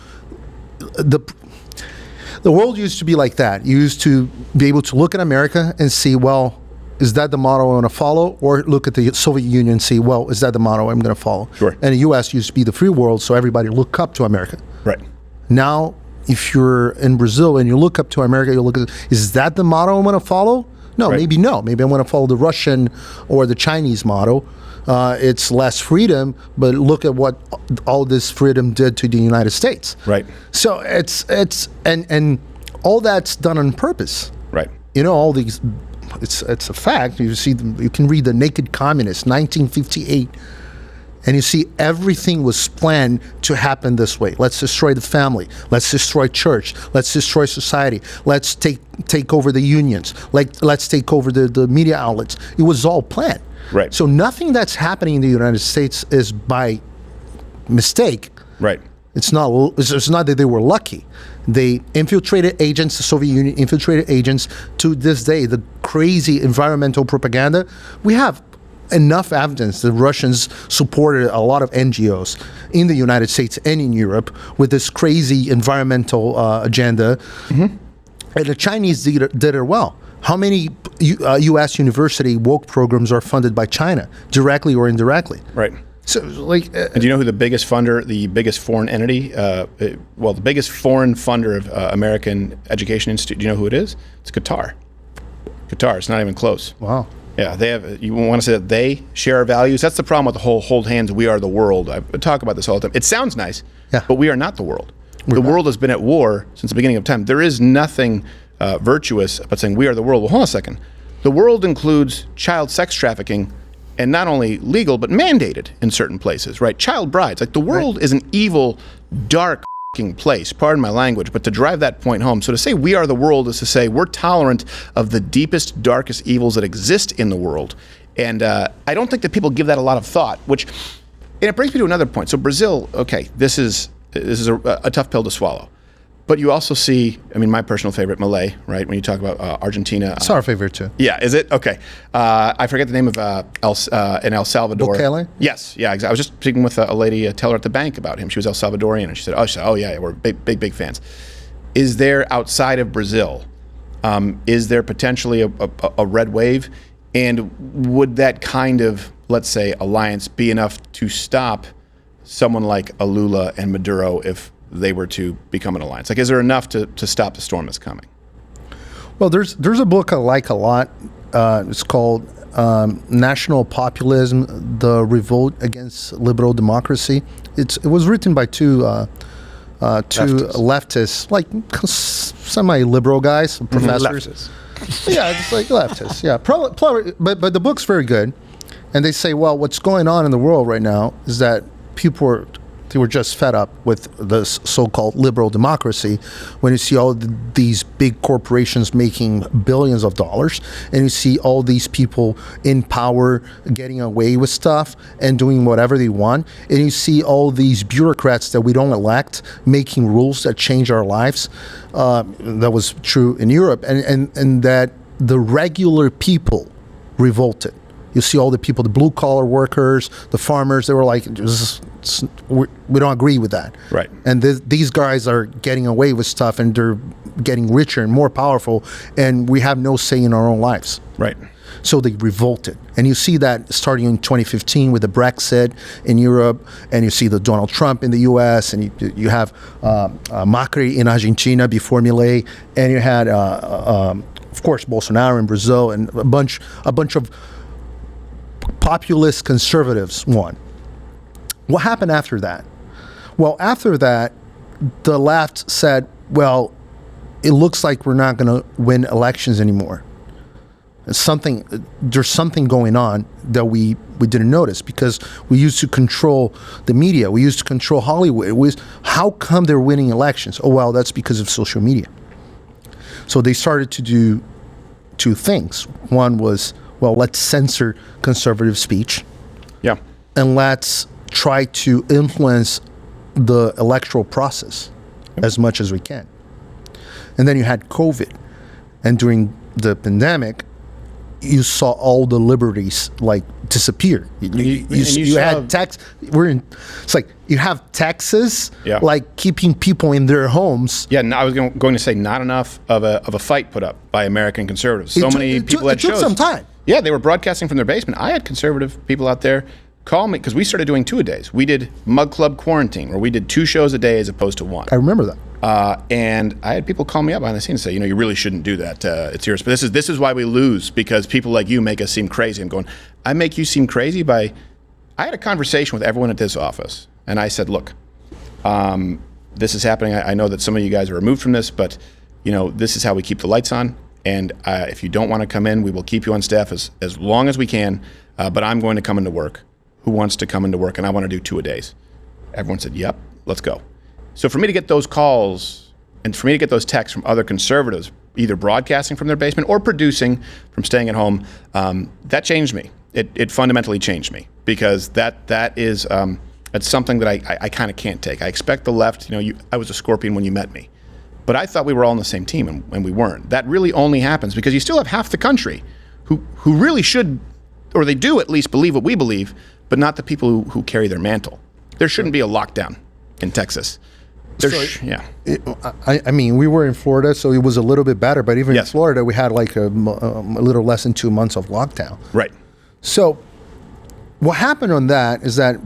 the world used to be like that. You used to be able to look at America and see, well, is that the model I want to follow? Or look at the Soviet Union and see, well, is that the model I'm going to follow? Sure. And the U.S. used to be the free world, so everybody look up to America. Right. Now, if you're in Brazil and you look up to America, you look at, is that the model I want to follow? No, Right. maybe no. Maybe I want to follow the Russian or the Chinese model. It's less freedom, but look at what all this freedom did to the United States. Right. So it's and all that's done on purpose. Right. All these, it's a fact. You can read The Naked Communist, 1958, and you see everything was planned to happen this way. Let's destroy the family. Let's destroy church. Let's destroy society. Let's take over the unions. Let's take over the media outlets. It was all planned. Right. So nothing that's happening in the United States is by mistake. Right. It's not that they were lucky. They infiltrated agents, the Soviet Union infiltrated agents. To this day, the crazy environmental propaganda, we have enough evidence that Russians supported a lot of NGOs in the United States and in Europe with this crazy environmental agenda. Mm-hmm. And the Chinese did it well. How many U.S. university woke programs are funded by China, directly or indirectly? Right. So, and do you know who the biggest funder, the biggest foreign entity, the biggest foreign funder of American Education Institute, do you know who it is? It's Qatar. Qatar, it's not even close. Wow. Yeah, they have. You want to say that they share our values? That's the problem with the whole hold hands, we are the world. I talk about this all the time. It sounds nice, but we are not the world. The world has been at war since the beginning of time. There is nothing virtuous about saying we are the world. Well, hold on a second. The world includes child sex trafficking, and not only legal, but mandated in certain places, right? Child brides. Like, the world is an evil, dark place, pardon my language, but to drive that point home. So to say we are the world is to say we're tolerant of the deepest, darkest evils that exist in the world. And I don't think that people give that a lot of thought, and it brings me to another point. So Brazil, okay, this is a tough pill to swallow. But you also see, my personal favorite, Malay, right? When you talk about Argentina. It's our favorite too. Yeah, is it? Okay. I forget the name of in El Salvador. Bukele? Yes, yeah, exactly. I was just speaking with a lady, a teller at the bank about him. She was El Salvadorian, and she said, oh yeah, we're big fans. Is there, outside of Brazil, is there potentially a red wave? And would that kind of let's say, alliance be enough to stop someone like a Lula and Maduro if they were to become an alliance? Like, is there enough to stop the storm that's coming? Well, there's a book I like a lot. It's called National Populism: The Revolt Against Liberal Democracy. It was written by two leftists, like semi-liberal guys, professors. Leftists. Yeah, it's like leftists. Yeah, but the book's very good, and they say, well, what's going on in the world right now is that people were just fed up with this so-called liberal democracy. When you see all these big corporations making billions of dollars, and you see all these people in power getting away with stuff and doing whatever they want, and you see all these bureaucrats that we don't elect making rules that change our lives. That was true in Europe, and that the regular people revolted. You see all the people, the blue-collar workers, the farmers, they were like, we don't agree with that. Right. And these guys are getting away with stuff, and they're getting richer and more powerful, and we have no say in our own lives. Right. So they revolted. And you see that starting in 2015 with the Brexit in Europe, and you see the Donald Trump in the U.S., and you have Macri in Argentina before Milei, and you had, of course, Bolsonaro in Brazil, and a bunch of populist conservatives won. What happened after that? Well, after that, the left said, well, it looks like we're not going to win elections anymore. There's something going on that we didn't notice, because we used to control the media. We used to control Hollywood. How come they're winning elections? Oh, well, that's because of social media. So they started to do two things. One was, well, let's censor conservative speech. Yeah. And let's try to influence the electoral process as much as we can. And then you had COVID. And during the pandemic, you saw all the liberties like disappear. You had tax. It's like you have taxes, like keeping people in their homes. Yeah, I was going to say not enough of a fight put up by American conservatives. So many people had shows. It took some time. Yeah, they were broadcasting from their basement. I had conservative people out there call me, because we started doing 2-a-days. We did Mug Club Quarantine, where we did 2 shows a day as opposed to 1. I remember that. And I had people call me up behind the scenes and say, you really shouldn't do that. It's yours. But this is why we lose, because people like you make us seem crazy. I'm going, I make you seem crazy by... I had a conversation with everyone at this office, and I said, look, this is happening. I know that some of you guys are removed from this, but this is how we keep the lights on. And if you don't want to come in, we will keep you on staff as long as we can. But I'm going to come into work. Who wants to come into work? And I want to do 2-a-days. Everyone said, yep, let's go. So for me to get those calls and for me to get those texts from other conservatives, either broadcasting from their basement or producing from staying at home, that changed me. It fundamentally changed me, because that is that's something that I kind of can't take. I expect the left, I was a Scorpion when you met me, but I thought we were all on the same team, and we weren't. That really only happens because you still have half the country who really should, or they do at least believe what we believe, but not the people who carry their mantle. There shouldn't be a lockdown in Texas. I mean, we were in Florida, so it was a little bit better. But even in Florida, we had like a little less than 2 months of lockdown. Right. So what happened on that is that,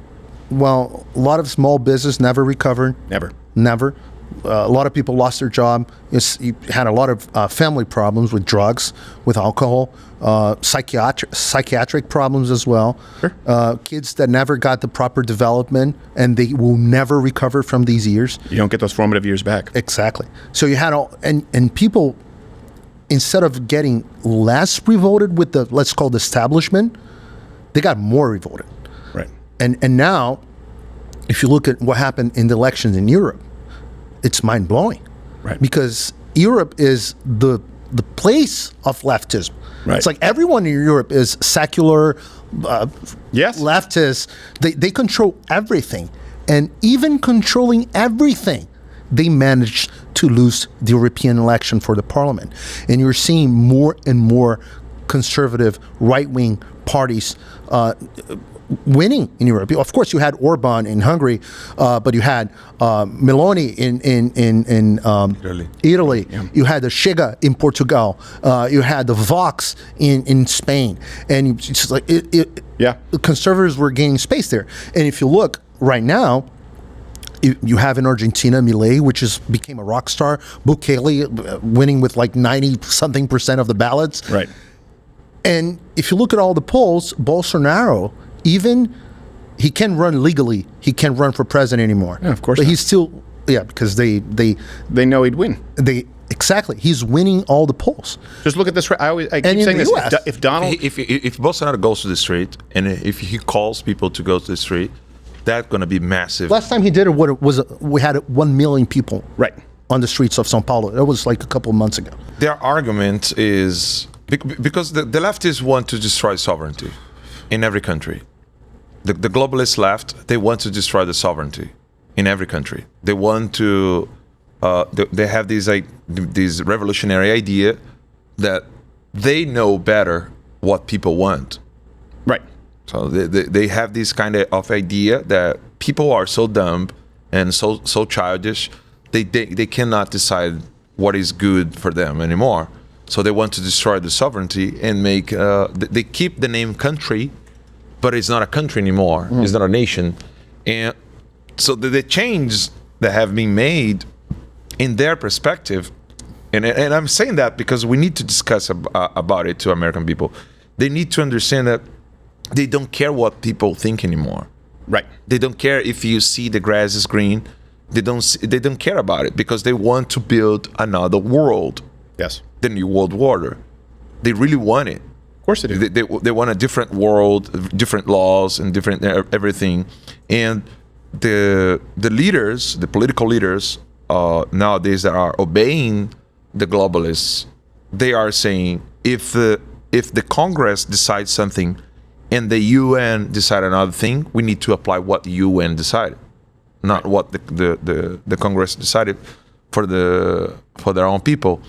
well, a lot of small business never recovered. Never. A lot of people lost their job. You had a lot of family problems with drugs, with alcohol, psychiatric problems as well. Sure. Kids that never got the proper development, and they will never recover from these years. You don't get those formative years back. Exactly. So you had and people, instead of getting less revolted with the, let's call it, establishment, they got more revolted. Right. And now, if you look at what happened in the elections in Europe, it's mind-blowing. Right. Because Europe is the place of leftism. Right. It's like everyone in Europe is secular, leftist. They control everything. And even controlling everything, they managed to lose the European election for the parliament. And you're seeing more and more conservative right-wing parties winning in Europe. Of course, you had Orban in Hungary, but you had Meloni in Italy. Yeah. You had the Chega in Portugal. You had the Vox in Spain, and it's just like the conservatives were gaining space there. And if you look right now, you have in Argentina Milei, which became a rock star. Bukele winning with like 90-something% of the ballots. Right. And if you look at all the polls, Bolsonaro, even he can run legally. He can't run for president anymore. Yeah, of course but not. he's still because they know he'd win. Exactly. He's winning all the polls. Just look at this. I keep And in saying the this. US, If Donald, If Bolsonaro goes to the street and if he calls people to go to the street, that's going to be massive. Last time he did it, we had 1 million people right, on the streets of São Paulo. That was like a couple of months ago. Their argument is because the leftists want to destroy sovereignty in every country. The globalist left, they want to destroy the sovereignty in every country. They want to. They have this revolutionary idea that they know better what people want. right. So they have this kind of idea that people are so dumb and so childish, they cannot decide what is good for them anymore. So they want to destroy the sovereignty and make they keep the name country, but it's not a country anymore. It's not a nation, and so the change that have been made in their perspective, and I'm saying that because we need to discuss about it to American people. They need to understand that they don't care what people think anymore. Right. They don't care if you see the grass is green. They don't care about it because they want to build another world. Yes. The new world order. They really want it. Of course they do. They want a different world, different laws, and different everything. And the leaders, the political leaders nowadays that are obeying the globalists, they are saying if the Congress decides something and the UN decide another thing, we need to apply what the UN decided, not what the Congress decided for their own people.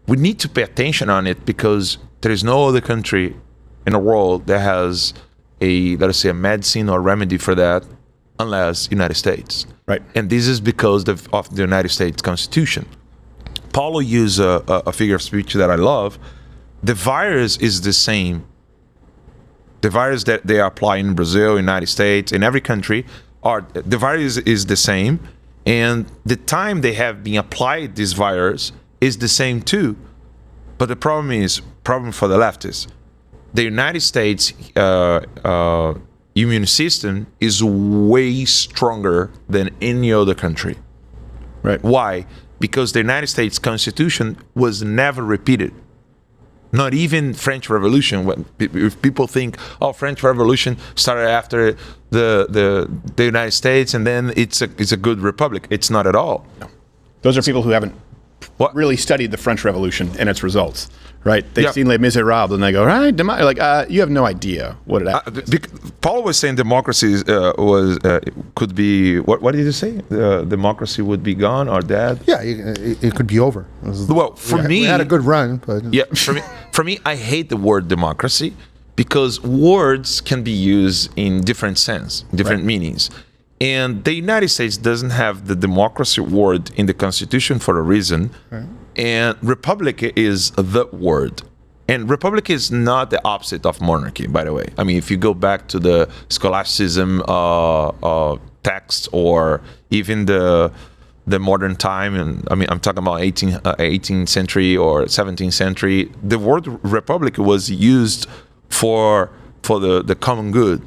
We need to pay attention on it because there is no other country in the world that has let us say a medicine or remedy for that unless United States. Right. And this is because of the United States Constitution. Paulo used a figure of speech that I love. The virus is the same. The virus that they apply in Brazil, United States, in every country, the virus is the same, and the time they have been applied this virus is the same too. But the problem for the leftists, the United States immune system is way stronger than any other country. Right. Why? Because the United States Constitution was never repeated. Not even French Revolution. If people think, French Revolution started after the United States and then it's a good republic. It's not at all. No. Those are people who haven't really studied the French Revolution and its results, right? They've seen Les Miserables and they go, right, you have no idea what it actually is. Paul was saying democracy could be, what did you say? Democracy would be gone or dead? Yeah, it could be over. Well, me, we had a good run, but yeah, for me, I hate the word democracy because words can be used in different sense, different meanings. And the United States doesn't have the democracy word in the Constitution for a reason. Right. And republic is the word. And republic is not the opposite of monarchy, by the way. I mean, if you go back to the scholasticism text or even the modern time, and I mean, I'm talking about 18th century or 17th century, the word republic was used for the common good.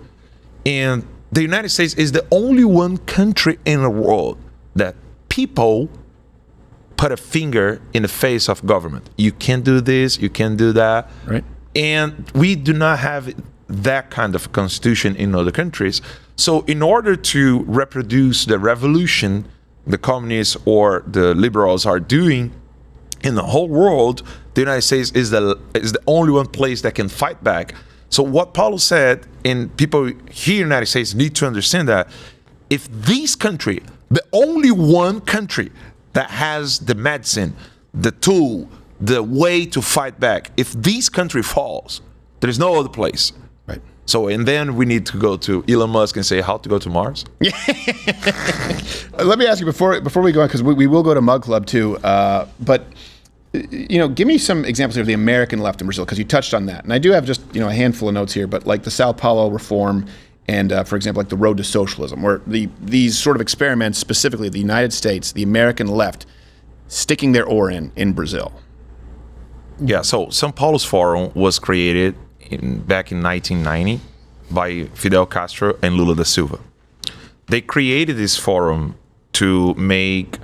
And the United States is the only one country in the world that people put a finger in the face of government. You can't do this, you can't do that. Right. And we do not have that kind of constitution in other countries. So in order to reproduce the revolution the communists or the liberals are doing in the whole world, the United States is the only one place that can fight back. So what Paulo said, and people here in the United States need to understand that if this country, the only one country that has the medicine, the tool, the way to fight back, if this country falls, there is no other place. Right. So, and then we need to go to Elon Musk and say how to go to Mars. Let me ask you before we go on, because we will go to Mug Club too. But give me some examples of the American left in Brazil, because you touched on that, and I do have just a handful of notes here. But like the Sao Paulo reform, and for example, like the road to socialism, where these sort of experiments, specifically the United States, the American left, sticking their oar in Brazil. Yeah. So São Paulo's Forum was created back in 1990 by Fidel Castro and Lula da Silva. They created this forum to make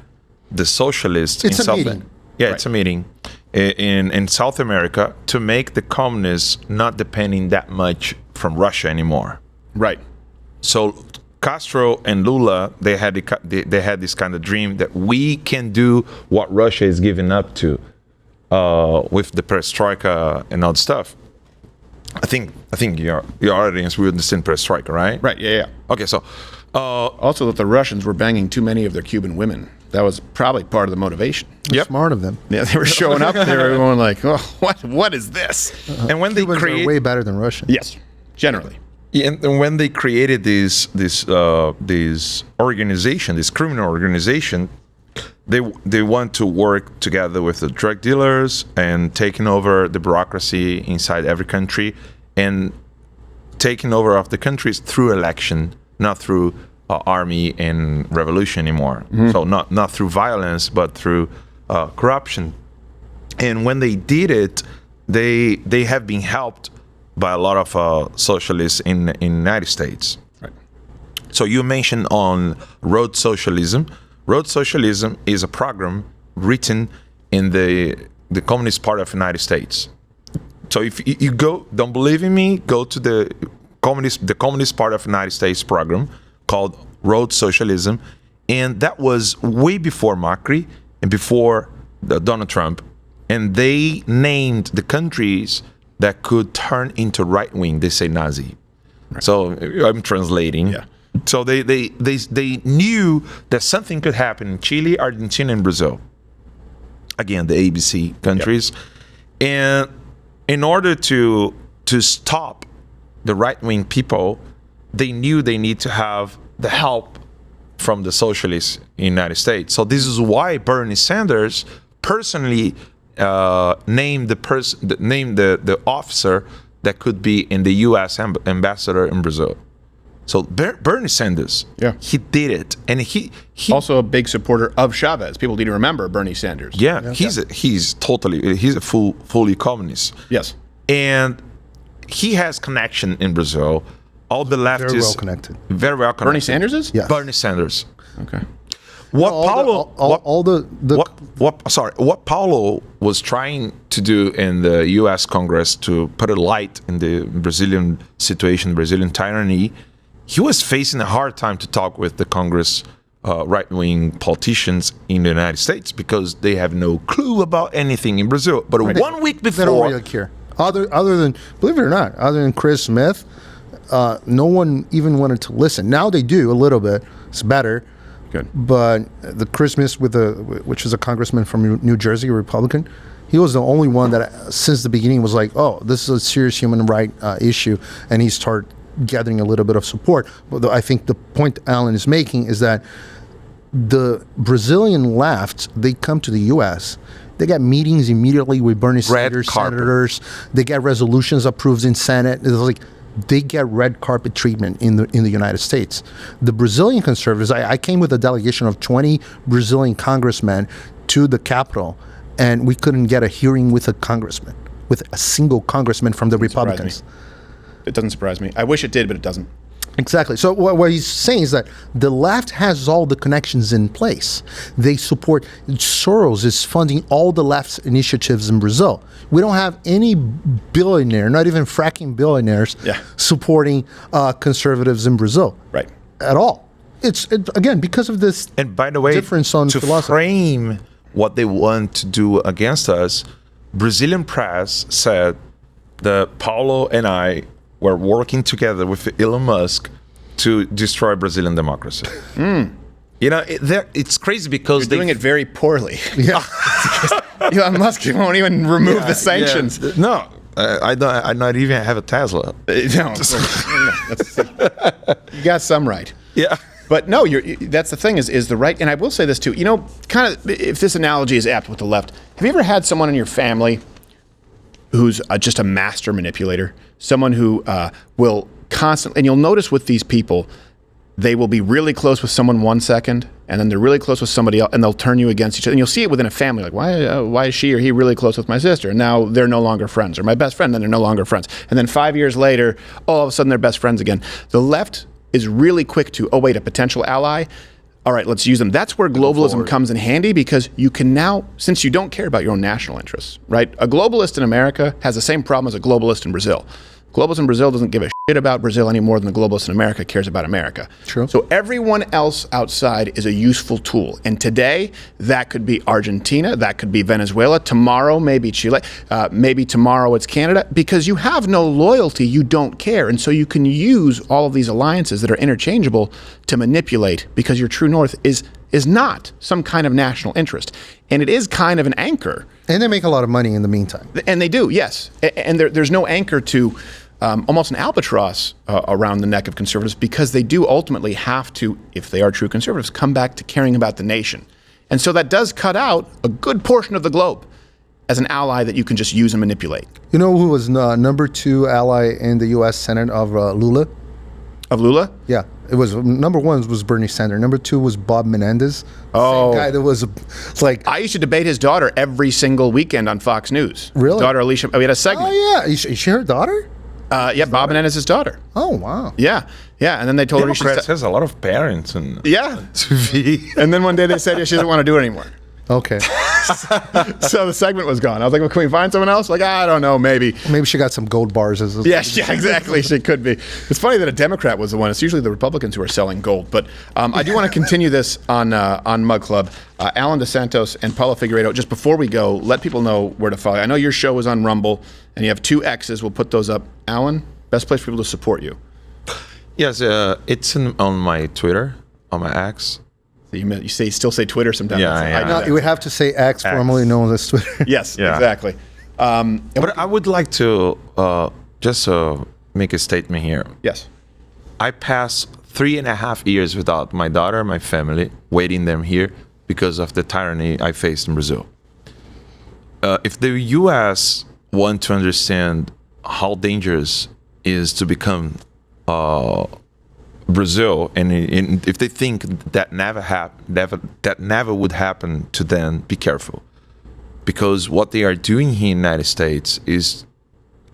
the socialists It's a meeting. It's a meeting in South America to make the communists not depending that much from Russia anymore. Right. So Castro and Lula, they had this kind of dream that we can do what Russia is giving up to with the perestroika and all the stuff. I think your audience will understand perestroika, right? Right. Yeah. Okay. So Also that the Russians were banging too many of their Cuban women. That was probably part of the motivation. Yep. Smart of them. Yeah, they were showing up. They were going like, "Oh, what is this?" and when they Cubans are way better than Russians. Yes, generally. And when they created this organization, this criminal organization, they want to work together with the drug dealers and taking over the bureaucracy inside every country and taking over of the countries through election, not through army and revolution anymore. Mm-hmm. So not through violence, but through corruption. And when they did it, they have been helped by a lot of socialists in the United States. Right. So you mentioned on road socialism. Road socialism is a program written in the Communist Party of the United States. So if you go, don't believe in me, go to the Communist Party of the United States program called Road Socialism, and that was way before Macri and before Donald Trump, and they named the countries that could turn into right wing. They say Nazi. Right. So I'm translating. Yeah. So they knew that something could happen in Chile, Argentina, and Brazil. Again, the ABC countries. Yep. And in order to stop the right-wing people, they knew they need to have the help from the socialists in the United States. So this is why Bernie Sanders personally named the officer that could be in the U.S. ambassador in Brazil. So Bernie Sanders, he did it, and he also a big supporter of Chavez. People need to remember Bernie Sanders. Yeah. He's a fully communist. Yes, and he has connection in Brazil. All the leftists Very well connected. Very well connected. Bernie Sanders is? Yeah. Bernie Sanders. Okay. What Paulo was trying to do in the U.S. Congress to put a light in the Brazilian situation, Brazilian tyranny, he was facing a hard time to talk with the Congress right-wing politicians in the United States because they have no clue about anything in Brazil. But 1 week before, they don't really care. Other than, believe it or not, other than Chris Smith, no one even wanted to listen. Now they do a little bit. It's better. Good. But the Chris Smith, which is a congressman from New Jersey, a Republican, he was the only one that since the beginning was like, oh, this is a serious human right issue, and he started gathering a little bit of support. But I think the point Allan is making is that the Brazilian left, they come to the U.S., they get meetings immediately with Bernie Sanders senators. They get resolutions approved in Senate. It's like they get red carpet treatment in the United States. The Brazilian conservatives, I came with a delegation of 20 Brazilian congressmen to the Capitol, and we couldn't get a hearing with a single congressman from the Republicans. It doesn't surprise me. I wish it did, but it doesn't. Exactly. So what he's saying is that the left has all the connections in place. They support, Soros is funding all the left's initiatives in Brazil. We don't have any billionaire, not even fracking billionaires, supporting conservatives in Brazil. Right. At all. It's again, because of this and by the way, difference on to philosophy. Frame what they want to do against us, Brazilian press said that Paulo and I were working together with Elon Musk to destroy Brazilian democracy. You know, it's crazy because they're doing it very poorly. Yeah. Elon Musk won't even remove the sanctions. No, I don't. I not even have a Tesla. No, you got some right. Yeah. But no, that's the thing is the right. And I will say this too. You know, kind of, if this analogy is apt with the left, have you ever had someone in your family who's just a master manipulator? Someone who will constantly, and you'll notice with these people, they will be really close with someone 1 second, and then they're really close with somebody else, and they'll turn you against each other. And you'll see it within a family, like, why is she or he really close with my sister? And now they're no longer friends. Or my best friend, then they're no longer friends. And then 5 years later, all of a sudden they're best friends again. The left is really quick to, oh wait, a potential ally? All right, let's use them. That's where globalism comes in handy, because you can now, since you don't care about your own national interests, right? A globalist in America has the same problem as a globalist in Brazil. Globalist in Brazil doesn't give a shit about Brazil any more than the globalist in America cares about America. True. So everyone else outside is a useful tool. And today, that could be Argentina, that could be Venezuela, tomorrow maybe Chile, maybe tomorrow it's Canada, because you have no loyalty, you don't care. And so you can use all of these alliances that are interchangeable to manipulate, because your true north is not some kind of national interest. And it is kind of an anchor. And they make a lot of money in the meantime. And they do, yes. And there's no anchor to almost an albatross around the neck of conservatives, because they do ultimately have to, if they are true conservatives, come back to caring about the nation. And so that does cut out a good portion of the globe as an ally that you can just use and manipulate. You know who was number 2 ally in the U.S. Senate of Lula? Of Lula? Yeah, it was number 1 was Bernie Sanders. Number 2 was Bob Menendez. Oh, same guy that was it's like I used to debate his daughter every single weekend on Fox News. Really? His daughter Alicia. We had a segment. oh yeah, is she her daughter? Yeah, Bob Menendez's daughter. Oh wow. Yeah, and then they told her she Democrats has a lot of parents and yeah. TV. And then one day they said she doesn't want to do it anymore. Okay. So the segment was gone. I was like, well, can we find someone else? Like, I don't know, maybe. Maybe she got some gold bars. Yeah, exactly. She could be. It's funny that a Democrat was the one. It's usually the Republicans who are selling gold. But I do want to continue this on Mug Club. Allan Dos Santos and Paulo Figueiredo, just before we go, let people know where to follow you. I know your show is on Rumble, and you have 2 X's. We'll put those up. Allan, best place for people to support you. Yes, it's on my Twitter, on my X. So you still say Twitter sometimes. Yeah, I know No, that. you would have to say X, formerly known as Twitter. Yes, Yeah. exactly. But I would like to just make a statement here. Yes. I passed 3.5 years without my daughter, my family, waiting them here because of the tyranny I faced in Brazil. If the U.S. want to understand how dangerous it is to become Brazil, and if they think that never would happen to them, be careful, because what they are doing here in the United States is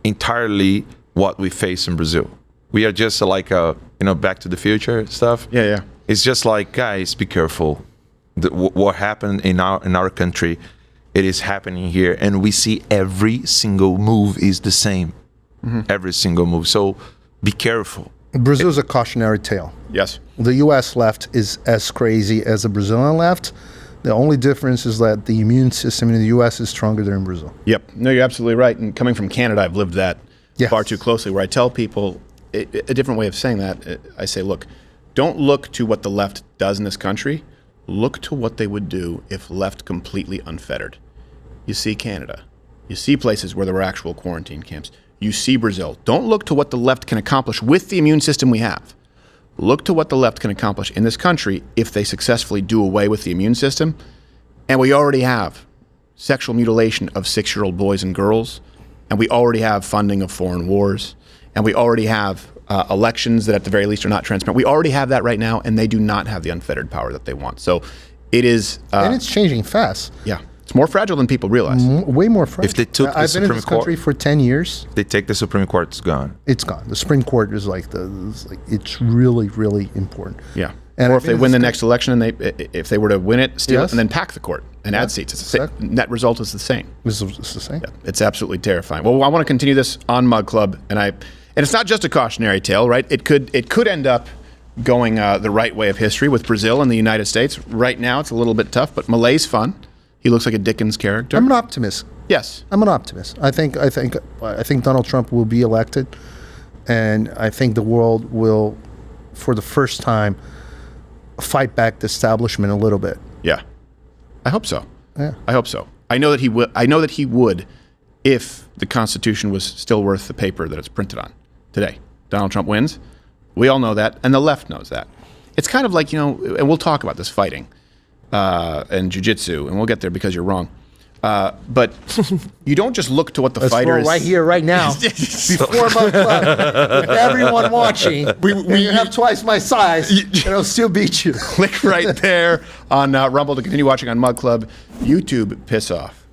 entirely what we face in Brazil. We are just like Back to the Future stuff. Yeah. It's just like, guys, be careful. What happened in our country, it is happening here, and we see every single move is the same. Mm-hmm. Every single move. So be careful. Brazil is a cautionary tale. Yes. The U.S. left is as crazy as the Brazilian left. The only difference is that the immune system in the U.S. is stronger than in Brazil. Yep. No, you're absolutely right. And coming from Canada, I've lived that far too closely, where I tell people a different way of saying that. I say, look, don't look to what the left does in this country. Look to what they would do if left completely unfettered. You see Canada. You see places where there were actual quarantine camps. You see Brazil. Don't look to what the left can accomplish with the immune system we have. Look to what the left can accomplish in this country if they successfully do away with the immune system. And we already have sexual mutilation of 6-year-old boys and girls. And we already have funding of foreign wars. And we already have elections that at the very least are not transparent. We already have that right now, and they do not have the unfettered power that they want. So it is... and it's changing fast. Yeah. It's more fragile than people realize. Way more fragile. If they took the I've been in Supreme this country Court- for 10 years. They take the Supreme Court, it's gone. It's gone. The Supreme Court is it's really, really important. Yeah. And or I've if they been in win the this next election, and if they were to win it, steal Yes. it, and then pack the court and add seats, it's the same. Exactly. Net result is the same. It's the same. It's absolutely terrifying. Well, I want to continue this on Mug Club, and it's not just a cautionary tale, right? It could end up going the right way of history with Brazil and the United States. Right now, it's a little bit tough, but Malay's fun. He looks like a Dickens character. I'm an optimist. Yes. I'm an optimist. I think Donald Trump will be elected, and I think the world will, for the first time, fight back the establishment a little bit. Yeah. I hope so. Yeah. I hope so. I know that he would if the Constitution was still worth the paper that it's printed on today. Donald Trump wins. We all know that, and the left knows that. It's kind of like, you know, and we'll talk about this fighting and jiu-jitsu, and we'll get there because you're wrong. But you don't just look to what the fighters... right here, right now, before my club, with everyone watching, we have twice my size, and I'll still beat you. Click right there on Rumble to continue watching on Mug Club. YouTube, piss off.